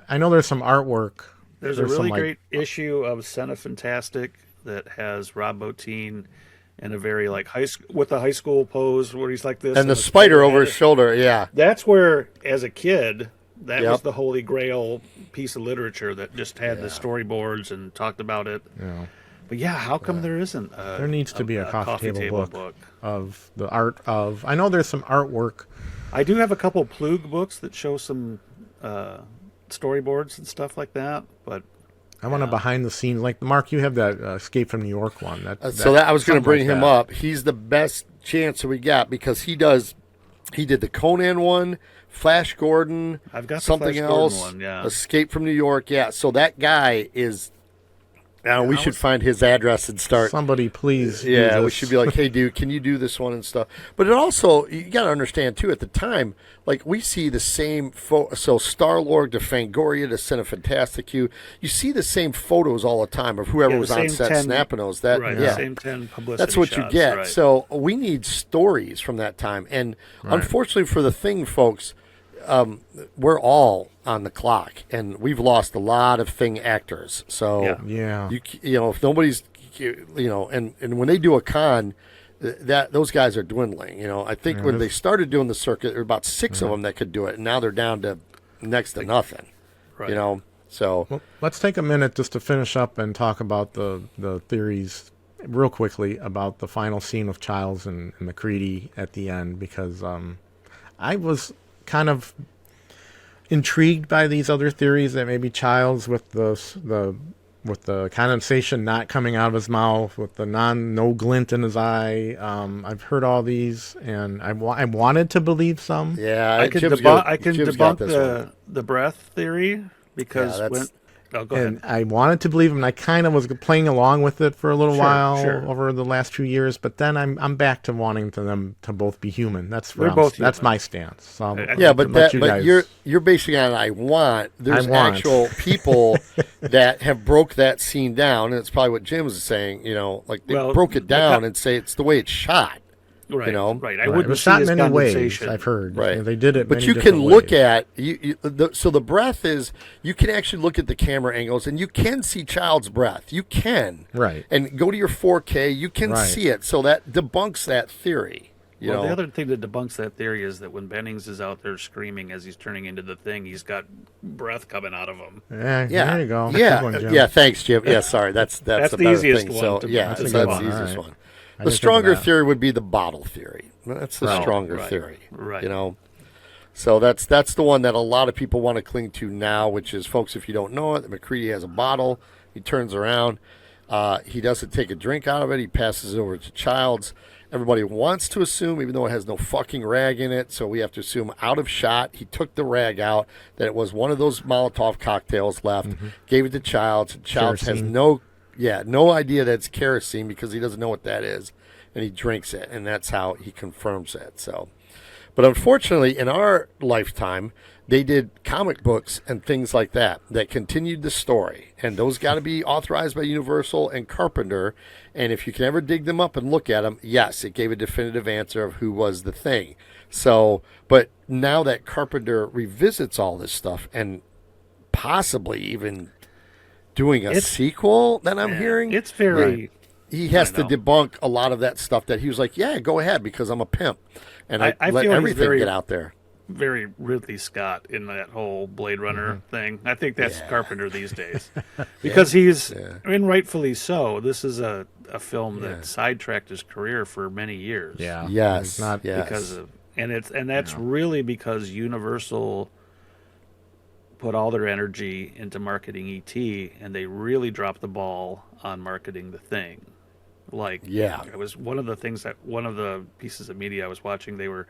[SPEAKER 4] I know there's some artwork.
[SPEAKER 3] There's a
[SPEAKER 4] some,
[SPEAKER 3] really great issue of Cinefantastic that has Rob Bottin in a very with a high school pose where he's like this,
[SPEAKER 2] And the spider over his shoulder, yeah.
[SPEAKER 3] That's where, as a kid, that
[SPEAKER 2] Yep.
[SPEAKER 3] was the holy grail piece of literature that just had the storyboards and talked about it.
[SPEAKER 4] Yeah.
[SPEAKER 3] But yeah, how come there isn't?
[SPEAKER 4] There needs to be a coffee table book of the art of. I know there's some artwork.
[SPEAKER 3] I do have a couple Plug books that show some storyboards and stuff like that, but
[SPEAKER 4] I want a behind the scenes, like Mark. You have that Escape from New York one.
[SPEAKER 2] I was going to
[SPEAKER 4] something
[SPEAKER 2] bring
[SPEAKER 4] like
[SPEAKER 2] him
[SPEAKER 4] that.
[SPEAKER 2] up. He's the best chance that we got because he did the Conan one, Flash Gordon,
[SPEAKER 3] I've got the
[SPEAKER 2] something
[SPEAKER 3] Flash Gordon
[SPEAKER 2] else,
[SPEAKER 3] one, yeah.
[SPEAKER 2] Escape from New York. Yeah, so that guy is. We should find his address and start.
[SPEAKER 4] Somebody, please. do
[SPEAKER 2] Yeah, we
[SPEAKER 4] this.
[SPEAKER 2] should be like, hey, dude, can you do this one and stuff? But it also, you got to understand, too, at the time, like, we see the same so Star-Lord to Fangoria to Cinefantastic, you see the same photos all the time of whoever was on set snapping those.
[SPEAKER 3] The same 10 publicity
[SPEAKER 2] That's what
[SPEAKER 3] shots,
[SPEAKER 2] you get.
[SPEAKER 3] right.
[SPEAKER 2] So we need stories from that time. And unfortunately for the thing, folks, we're all on the clock, and we've lost a lot of thing actors. So
[SPEAKER 4] Yeah.
[SPEAKER 2] if nobody's, and when they do a con, those guys are dwindling. I think when they started doing the circuit, there were about 6 of them that could do it, and now they're down to next to nothing.
[SPEAKER 3] Right.
[SPEAKER 2] So
[SPEAKER 4] Well, let's take a minute just to finish up and talk about the theories real quickly about the final scene of Childs and McCready at the end, because I was kind of intrigued by these other theories that maybe Childs with the condensation not coming out of his mouth, with the no glint in his eye. I've heard all these, and I wanted to believe some.
[SPEAKER 2] yeah,
[SPEAKER 3] I can
[SPEAKER 2] Jim's
[SPEAKER 3] debunk
[SPEAKER 2] got this one.
[SPEAKER 3] the breath theory because
[SPEAKER 2] Yeah,
[SPEAKER 3] when Oh, go
[SPEAKER 4] and
[SPEAKER 3] ahead.
[SPEAKER 4] I wanted to believe him, and I kind of was playing along with it for a little while over the last few years. But then I'm back to wanting them to both be human. That's
[SPEAKER 3] Human.
[SPEAKER 4] my stance. So
[SPEAKER 2] but you're basing on I want. There's actual people that have broke that scene down, and it's probably what Jim was saying. Like they broke it down and say it's the way it's shot.
[SPEAKER 3] Right, right. I
[SPEAKER 4] it
[SPEAKER 3] wouldn't
[SPEAKER 4] was
[SPEAKER 3] see
[SPEAKER 4] shot
[SPEAKER 3] his
[SPEAKER 4] many ways.
[SPEAKER 3] condensation.
[SPEAKER 4] I've heard.
[SPEAKER 2] Right.
[SPEAKER 4] They did it,
[SPEAKER 2] but
[SPEAKER 4] many
[SPEAKER 2] you can
[SPEAKER 4] different
[SPEAKER 2] look
[SPEAKER 4] ways.
[SPEAKER 2] at so the breath is you can actually look at the camera angles and you can see child's breath. You can and go to your 4K. You can see it. So that debunks that theory.
[SPEAKER 3] The other thing that debunks that theory is that when Bennings is out there screaming as he's turning into the thing, he's got breath coming out of him.
[SPEAKER 4] Yeah, there you go.
[SPEAKER 2] Yeah, thanks, Jim. Yeah, sorry, that's
[SPEAKER 3] the
[SPEAKER 2] better
[SPEAKER 3] easiest
[SPEAKER 2] thing.
[SPEAKER 3] one.
[SPEAKER 2] So that's the easiest one. The stronger theory would be the bottle theory. That's the stronger theory.
[SPEAKER 3] Right.
[SPEAKER 2] So that's the one that a lot of people want to cling to now, which is, folks, if you don't know it, McCready has a bottle. He turns around. He doesn't take a drink out of it. He passes it over to Childs. Everybody wants to assume, even though it has no fucking rag in it, so we have to assume out of shot, he took the rag out, that it was one of those Molotov cocktails left, gave it to Childs. Childs has no idea that it's kerosene because he doesn't know what that is, and he drinks it, and that's how he confirms it. So, but unfortunately, in our lifetime, they did comic books and things like that continued the story, and those got to be authorized by Universal and Carpenter. And if you can ever dig them up and look at them, yes, it gave a definitive answer of who was the thing. So, but now that Carpenter revisits all this stuff and possibly even doing a sequel that I'm hearing,
[SPEAKER 3] it's very.
[SPEAKER 2] He has to debunk a lot of that stuff that he was like, yeah, go ahead because I'm a pimp, and I let
[SPEAKER 3] feel
[SPEAKER 2] everything get out there.
[SPEAKER 3] Very Ridley Scott in that whole Blade Runner thing. I think that's Carpenter these days, because he's, and rightfully so. This is a film that sidetracked his career for many years.
[SPEAKER 2] Yeah. Yes.
[SPEAKER 3] Because of, and that's really because Universal put all their energy into marketing E.T. and they really dropped the ball on marketing The Thing. It was one of the pieces of media I was watching. They were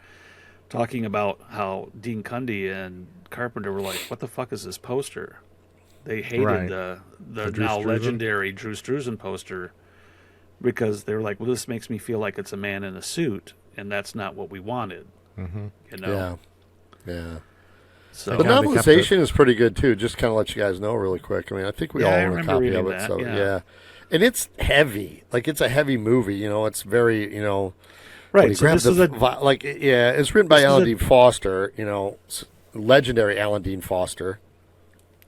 [SPEAKER 3] talking about how Dean Cundy and Carpenter were like, what the fuck is this poster? They hated the now legendary Drew Struzan poster because they were like, well, this makes me feel like it's a man in a suit, and that's not what we wanted.
[SPEAKER 2] Yeah.
[SPEAKER 3] So
[SPEAKER 2] the novelization is pretty good too. Just kind of let you guys know really quick. I mean, I think we all own a copy of it. So and it's heavy. Like, it's a heavy movie. It's very
[SPEAKER 3] right. So this is
[SPEAKER 2] it's written by Alan Dean Foster. Legendary Alan Dean Foster,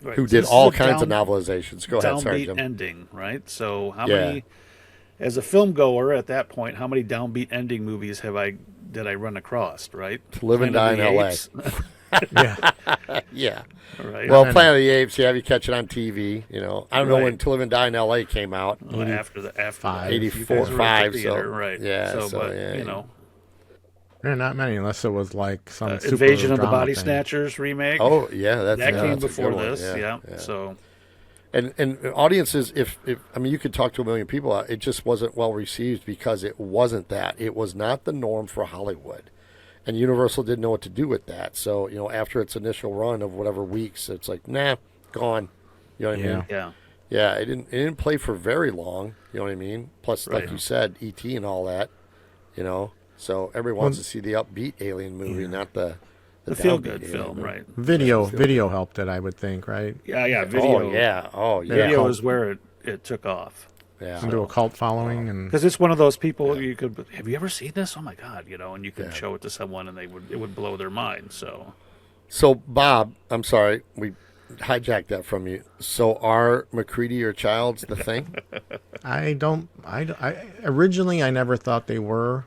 [SPEAKER 2] who did all kinds of novelizations. Go ahead, sorry, Jim.
[SPEAKER 3] Downbeat ending, right? So how many, as a film goer at that point, how many downbeat ending movies did I run across? Right,
[SPEAKER 2] To Live and Die in L.A.
[SPEAKER 4] Yeah.
[SPEAKER 3] Right.
[SPEAKER 2] Well, Planet of the Apes, you catch it on TV. I don't know when To Live and Die in L.A. came out.
[SPEAKER 3] After
[SPEAKER 2] 84, 5.
[SPEAKER 3] Right.
[SPEAKER 2] Yeah.
[SPEAKER 4] There are not many, unless it was like some
[SPEAKER 3] Invasion of the Body
[SPEAKER 4] thing.
[SPEAKER 3] Snatchers remake.
[SPEAKER 2] Oh yeah, that
[SPEAKER 3] came before this.
[SPEAKER 2] Yeah.
[SPEAKER 3] So,
[SPEAKER 2] and audiences, if you could talk to a million people, it just wasn't well received because it wasn't that. It was not the norm for Hollywood. And Universal didn't know what to do with that. So, after its initial run of whatever weeks, it's like, nah, gone. You know what I mean?
[SPEAKER 3] Yeah.
[SPEAKER 2] Yeah, it didn't play for very long. You know what I mean? Plus, like you said, E.T. and all that. So everyone wants to see the upbeat alien movie, not the
[SPEAKER 3] feel-good film, right?
[SPEAKER 4] Video helped it, I would think, right?
[SPEAKER 3] Yeah, video. Video is where it took off.
[SPEAKER 2] Yeah.
[SPEAKER 4] Into a cult following, and
[SPEAKER 3] because it's one of those people you could have you ever seen this? Oh my god, and you could show it to someone and it would blow their mind.
[SPEAKER 2] So Bob, I'm sorry, we hijacked that from you. So are McCready or Childs the thing?
[SPEAKER 4] I originally I never thought they were.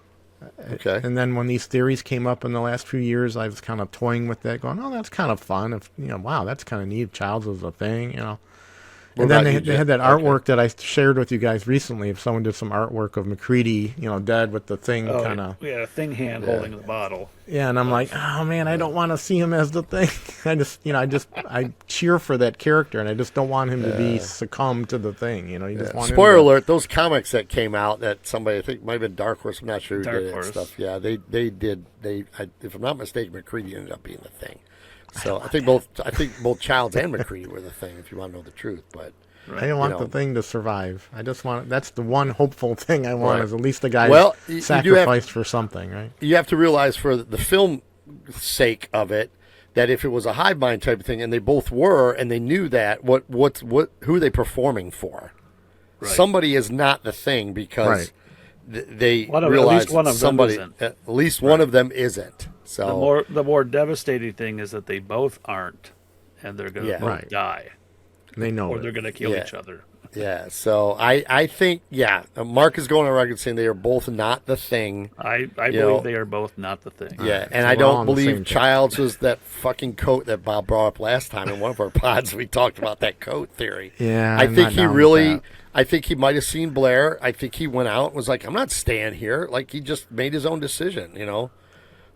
[SPEAKER 2] Okay.
[SPEAKER 4] And then when these theories came up in the last few years, I was kind of toying with that, going, "Oh, that's kind of fun. If wow, that's kind of neat. Childs is a thing, And then they had that artwork that I shared with you guys recently. If someone did some artwork of McCready, dead with the thing kind of
[SPEAKER 3] thing hand holding the bottle.
[SPEAKER 4] Yeah, and I'm like, oh man, I don't want to see him as the thing. I cheer for that character, and I just don't want him to be succumb to the thing. You just want
[SPEAKER 2] Spoiler alert: those comics that came out that somebody, I think might have been Dark Horse. I'm not sure who did it and stuff. Yeah, they did. If I'm not mistaken, McCready ended up being the thing. So I think both Childs and McCree were the thing, if you want to know the truth. But
[SPEAKER 4] I don't want the thing to survive. I just want that's the one hopeful thing I want is at least the guy sacrificed for something, right?
[SPEAKER 2] You have to realize for the film sake of it that if it was a hive mind type of thing, and they both were, and they knew that, who are they performing for? Right. Somebody is not the thing because they realize at least one of them isn't. So
[SPEAKER 3] the more devastating thing is that they both aren't, and they're going to both die.
[SPEAKER 4] They know,
[SPEAKER 3] or they're going to kill each other.
[SPEAKER 2] Yeah, so I think, Mark is going on record saying they are both not the thing.
[SPEAKER 3] I believe they are both not the thing.
[SPEAKER 2] Yeah, and I don't believe Childs was that fucking coat that Bob brought up last time in one of our pods. We talked about that coat theory.
[SPEAKER 4] Yeah,
[SPEAKER 2] I think he might have seen Blair. I think he went out and was like, I'm not staying here. Like, he just made his own decision,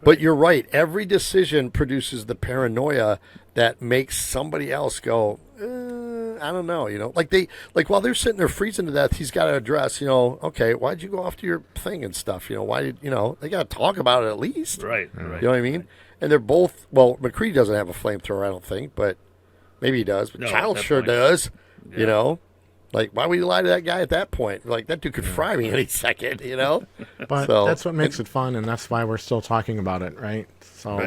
[SPEAKER 2] But you're right. Every decision produces the paranoia that makes somebody else go, I don't know, like while they're sitting there freezing to death, he's got to address, okay, why'd you go off to your thing and stuff? Why did, they got to talk about it at least.
[SPEAKER 3] Right.
[SPEAKER 2] You know what I mean? And they're both, well, McCree doesn't have a flamethrower, I don't think, but maybe he does. But Childs sure does, Like, why would you lie to that guy at that point? Like, that dude could fry me any second,
[SPEAKER 4] But that's what makes it fun, and that's why we're still talking about it, right? So,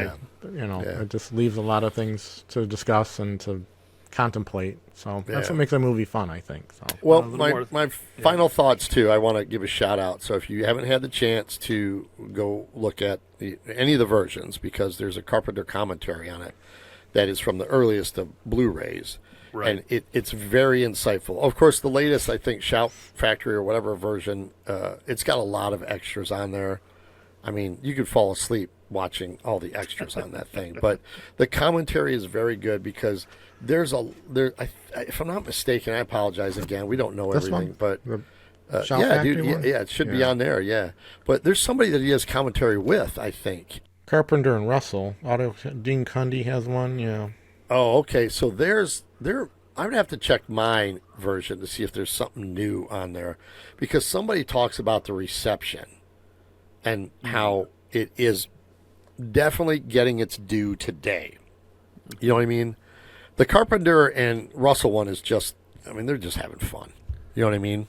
[SPEAKER 4] it just leaves a lot of things to discuss and to contemplate. So that's what makes a movie fun, I think. So.
[SPEAKER 2] Well, my final thoughts, too, I want to give a shout-out. So if you haven't had the chance to go look at any of the versions, because there's a Carpenter commentary on it that is from the earliest of Blu-rays. Right. And it's very insightful. Of course, the latest, I think, Shout Factory or whatever version, it's got a lot of extras on there. I mean, you could fall asleep watching all the extras on that thing. But the commentary is very good because if I'm not mistaken, I apologize again. We don't know everything, but it should be on there. Yeah, but there's somebody that he has commentary with, I think.
[SPEAKER 4] Carpenter and Russell. Dean Cundy has one. Yeah.
[SPEAKER 2] Oh, okay. So I would have to check my version to see if there's something new on there, because somebody talks about the reception and how it is definitely getting its due today. You know what I mean? The Carpenter and Russell one is just, they're just having fun. You know what I mean?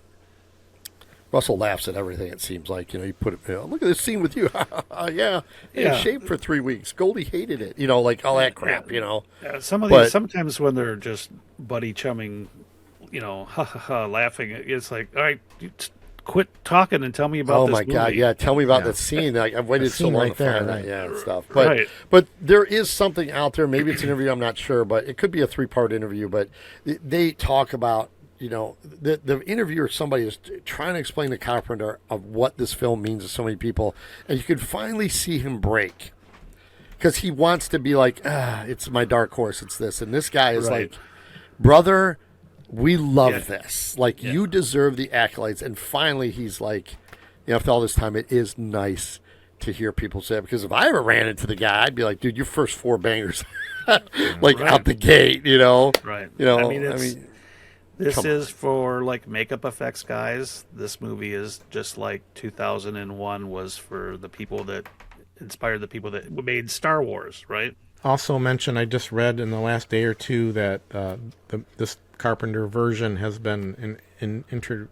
[SPEAKER 2] Russell laughs at everything, it seems like. You put it, look at this scene with you. Yeah. Shaved for 3 weeks. Goldie hated it. Like all that crap,
[SPEAKER 3] sometimes when they're just buddy chumming, laughing, it's like, all right, quit talking and tell me about this movie.
[SPEAKER 2] God, yeah. Tell me about that scene. I've waited so long to find that. Yeah, and stuff. But there is something out there. Maybe it's an interview, I'm not sure, but it could be a 3-part interview. But they talk about, the interviewer, somebody is trying to explain to Carpenter of what this film means to so many people, and you could finally see him break because he wants to be like, it's my dark horse, it's this, and this guy is like, brother, we love this, like you deserve the accolades, and finally he's like, after all this time, it is nice to hear people say it, because if I ever ran into the guy, I'd be like, dude, your first 4 bangers, out the gate,
[SPEAKER 3] right?
[SPEAKER 2] This
[SPEAKER 3] is for makeup effects guys. This movie is just like 2001 was for the people that inspired the people that made Star Wars, right?
[SPEAKER 4] Also mentioned, I just read in the last day or two that this Carpenter version has been inducted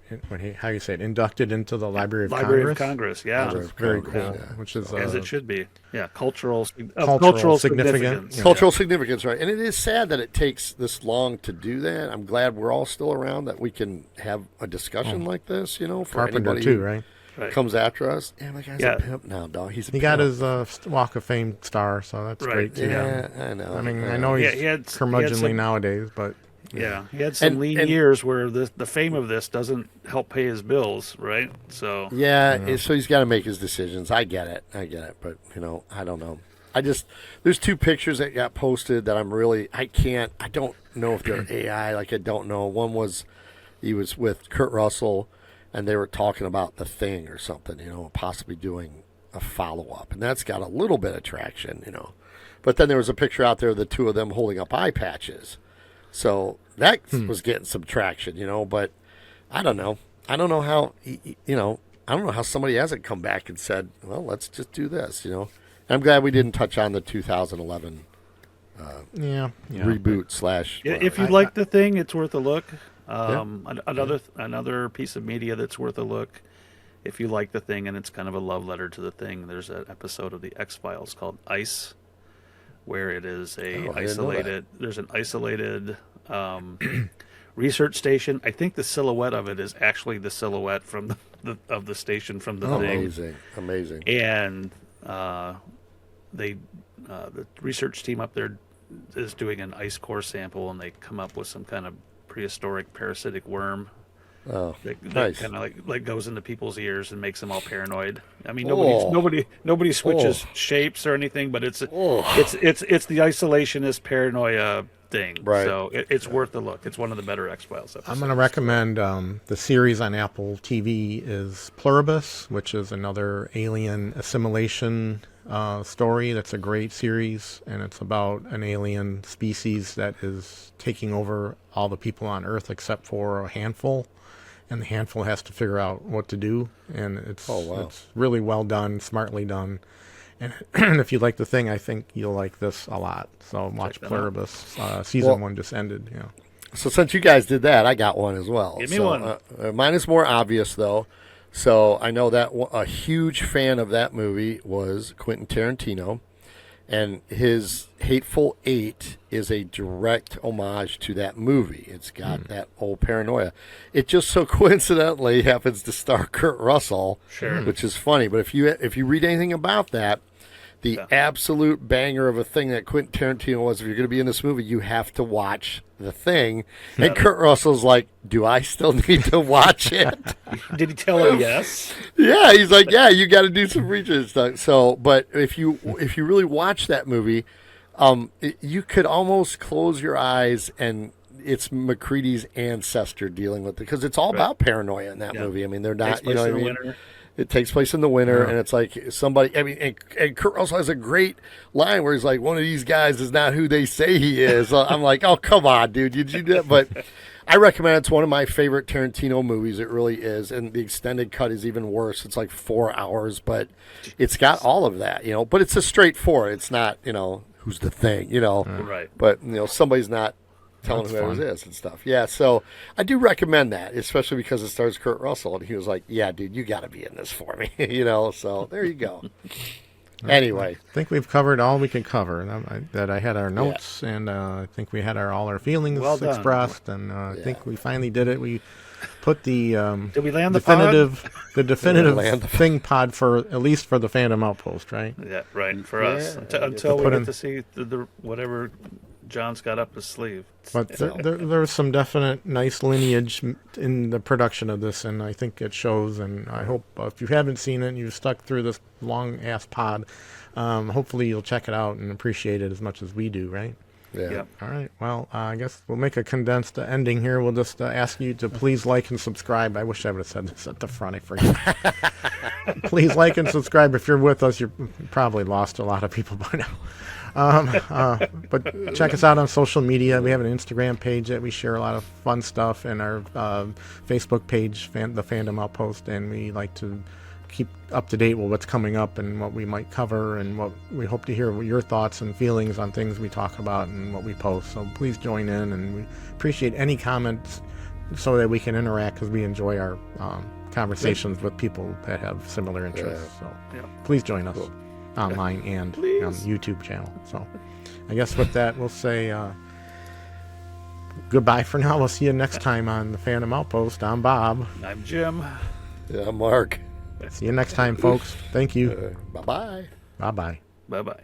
[SPEAKER 4] into the Library of Congress.
[SPEAKER 3] Library of Congress, yeah.
[SPEAKER 4] Which is very cool. Which is
[SPEAKER 3] as it should be. Yeah, cultural
[SPEAKER 4] significance.
[SPEAKER 2] Cultural significance, right? And it is sad that it takes this long to do that. I'm glad we're all still around, that we can have a discussion like this. For
[SPEAKER 4] Carpenter
[SPEAKER 2] anybody
[SPEAKER 4] too, right?
[SPEAKER 2] Comes after us. Yeah, my guy's a pimp now, dog. He
[SPEAKER 4] got his Walk of Fame star, so that's great too.
[SPEAKER 2] Yeah, I know.
[SPEAKER 4] I know he's curmudgeonly nowadays, but.
[SPEAKER 3] Yeah, he had some lean years where the fame of this doesn't help pay his bills, right? So
[SPEAKER 2] so he's got to make his decisions. I get it, but I don't know. There's 2 pictures that got posted that I don't know if they're AI. I don't know. One was he was with Kurt Russell, and they were talking about The Thing or something, possibly doing a follow-up, and that's got a little bit of traction, But then there was a picture out there of the 2 of them holding up eye patches. So that was getting some traction, but I don't know. I don't know how, I don't know how somebody hasn't come back and said, well, let's just do this, And I'm glad we didn't touch on the 2011 reboot slash.
[SPEAKER 3] If you like the thing, it's worth a look. Another piece of media that's worth a look. If you like the thing and it's kind of a love letter to the thing, there's an episode of the X-Files called Ice, where it is there's an isolated research station. I think the silhouette of it is actually the silhouette from the station from the thing.
[SPEAKER 2] Amazing.
[SPEAKER 3] And the research team up there is doing an ice core sample, and they come up with some kind of prehistoric parasitic worm.
[SPEAKER 2] Oh,
[SPEAKER 3] that
[SPEAKER 2] nice.
[SPEAKER 3] Kind of like goes into people's ears and makes them all paranoid. I mean, nobody switches shapes or anything, but it's the isolationist paranoia thing.
[SPEAKER 2] Right.
[SPEAKER 3] So it's worth a look. It's one of the better X-Files episodes.
[SPEAKER 4] I'm going to recommend the series on Apple TV is Pluribus, which is another alien assimilation story. That's a great series, and it's about an alien species that is taking over all the people on Earth except for a handful, and the handful has to figure out what to do. And it's really well done, smartly done. And if you like the thing, I think you'll like this a lot. So watch Pluribus. Season 1 just ended. Yeah.
[SPEAKER 2] So since you guys did that, I got one as well.
[SPEAKER 3] Give me one.
[SPEAKER 2] Mine is more obvious, though. So I know that a huge fan of that movie was Quentin Tarantino, and his Hateful Eight is a direct homage to that movie. It's got that old paranoia. It just so coincidentally happens to star Kurt Russell, which is funny. But if you read anything about that, the absolute banger of a thing that Quentin Tarantino was, if you're going to be in this movie, you have to watch The Thing. And Kurt Russell's like, do I still need to watch it?
[SPEAKER 3] Did he tell him yes?
[SPEAKER 2] Yeah, he's like, yeah, you got to do some research and stuff. So, but if you really watch that movie, you could almost close your eyes and it's McCready's ancestor dealing with it, because it's all about paranoia in that movie. I mean, they're not, you know what I mean? It takes place in the winter, and it's like somebody. I mean, and Kurt Russell has a great line where he's like, "One of these guys is not who they say he is." I'm like, "Oh, come on, dude! Did you do that?" But I recommend it. It's one of my favorite Tarantino movies. It really is, and the extended cut is even worse. It's like 4 hours, but it's got all of that, you know. But it's a straight forward. It's not, you know, who's the thing, you know.
[SPEAKER 3] Right.
[SPEAKER 2] But you know, somebody's not telling who it is and stuff. Yeah, so I do recommend that, especially because it stars Kurt Russell, and he was like, "Yeah, dude, you got to be in this for me," you know. So there you go. Anyway,
[SPEAKER 4] I think we've covered all we can cover. That I had our notes, and I think we had all our feelings expressed, and I think we finally did it. We put the
[SPEAKER 3] did we land
[SPEAKER 4] the definitive thing pod for at least for the Fandom Outpost, right?
[SPEAKER 3] Yeah, right. For us until we get to see the whatever John's got up his sleeve.
[SPEAKER 4] But there's some definite nice lineage in the production of this, and I think it shows. And I hope if you haven't seen it and you've stuck through this long-ass pod, hopefully you'll check it out and appreciate it as much as we do, right?
[SPEAKER 2] Yeah.
[SPEAKER 3] Yep.
[SPEAKER 4] All right. Well, I guess we'll make a condensed ending here. We'll just ask you to please like and subscribe. I wish I would have said this at the front. I forget. Please like and subscribe. If you're with us, you're probably lost a lot of people by now. But check us out on social media. We have an Instagram page that we share a lot of fun stuff, and our Facebook page, the Fandom Outpost, and we like to keep up to date with what's coming up and what we might cover, and what we hope to hear your thoughts and feelings on things we talk about and what we post. So please join in, and we appreciate any comments so that we can interact, because we enjoy our conversations with people that have similar interests. So please join us online and on the YouTube channel. So I guess with that, we'll say goodbye for now. We'll see you next time on the Fandom Outpost. I'm Bob.
[SPEAKER 3] I'm Jim.
[SPEAKER 2] Yeah, I'm Mark.
[SPEAKER 4] See you next time, folks. Thank you.
[SPEAKER 2] Bye-bye.
[SPEAKER 4] Bye-bye.
[SPEAKER 3] Bye-bye.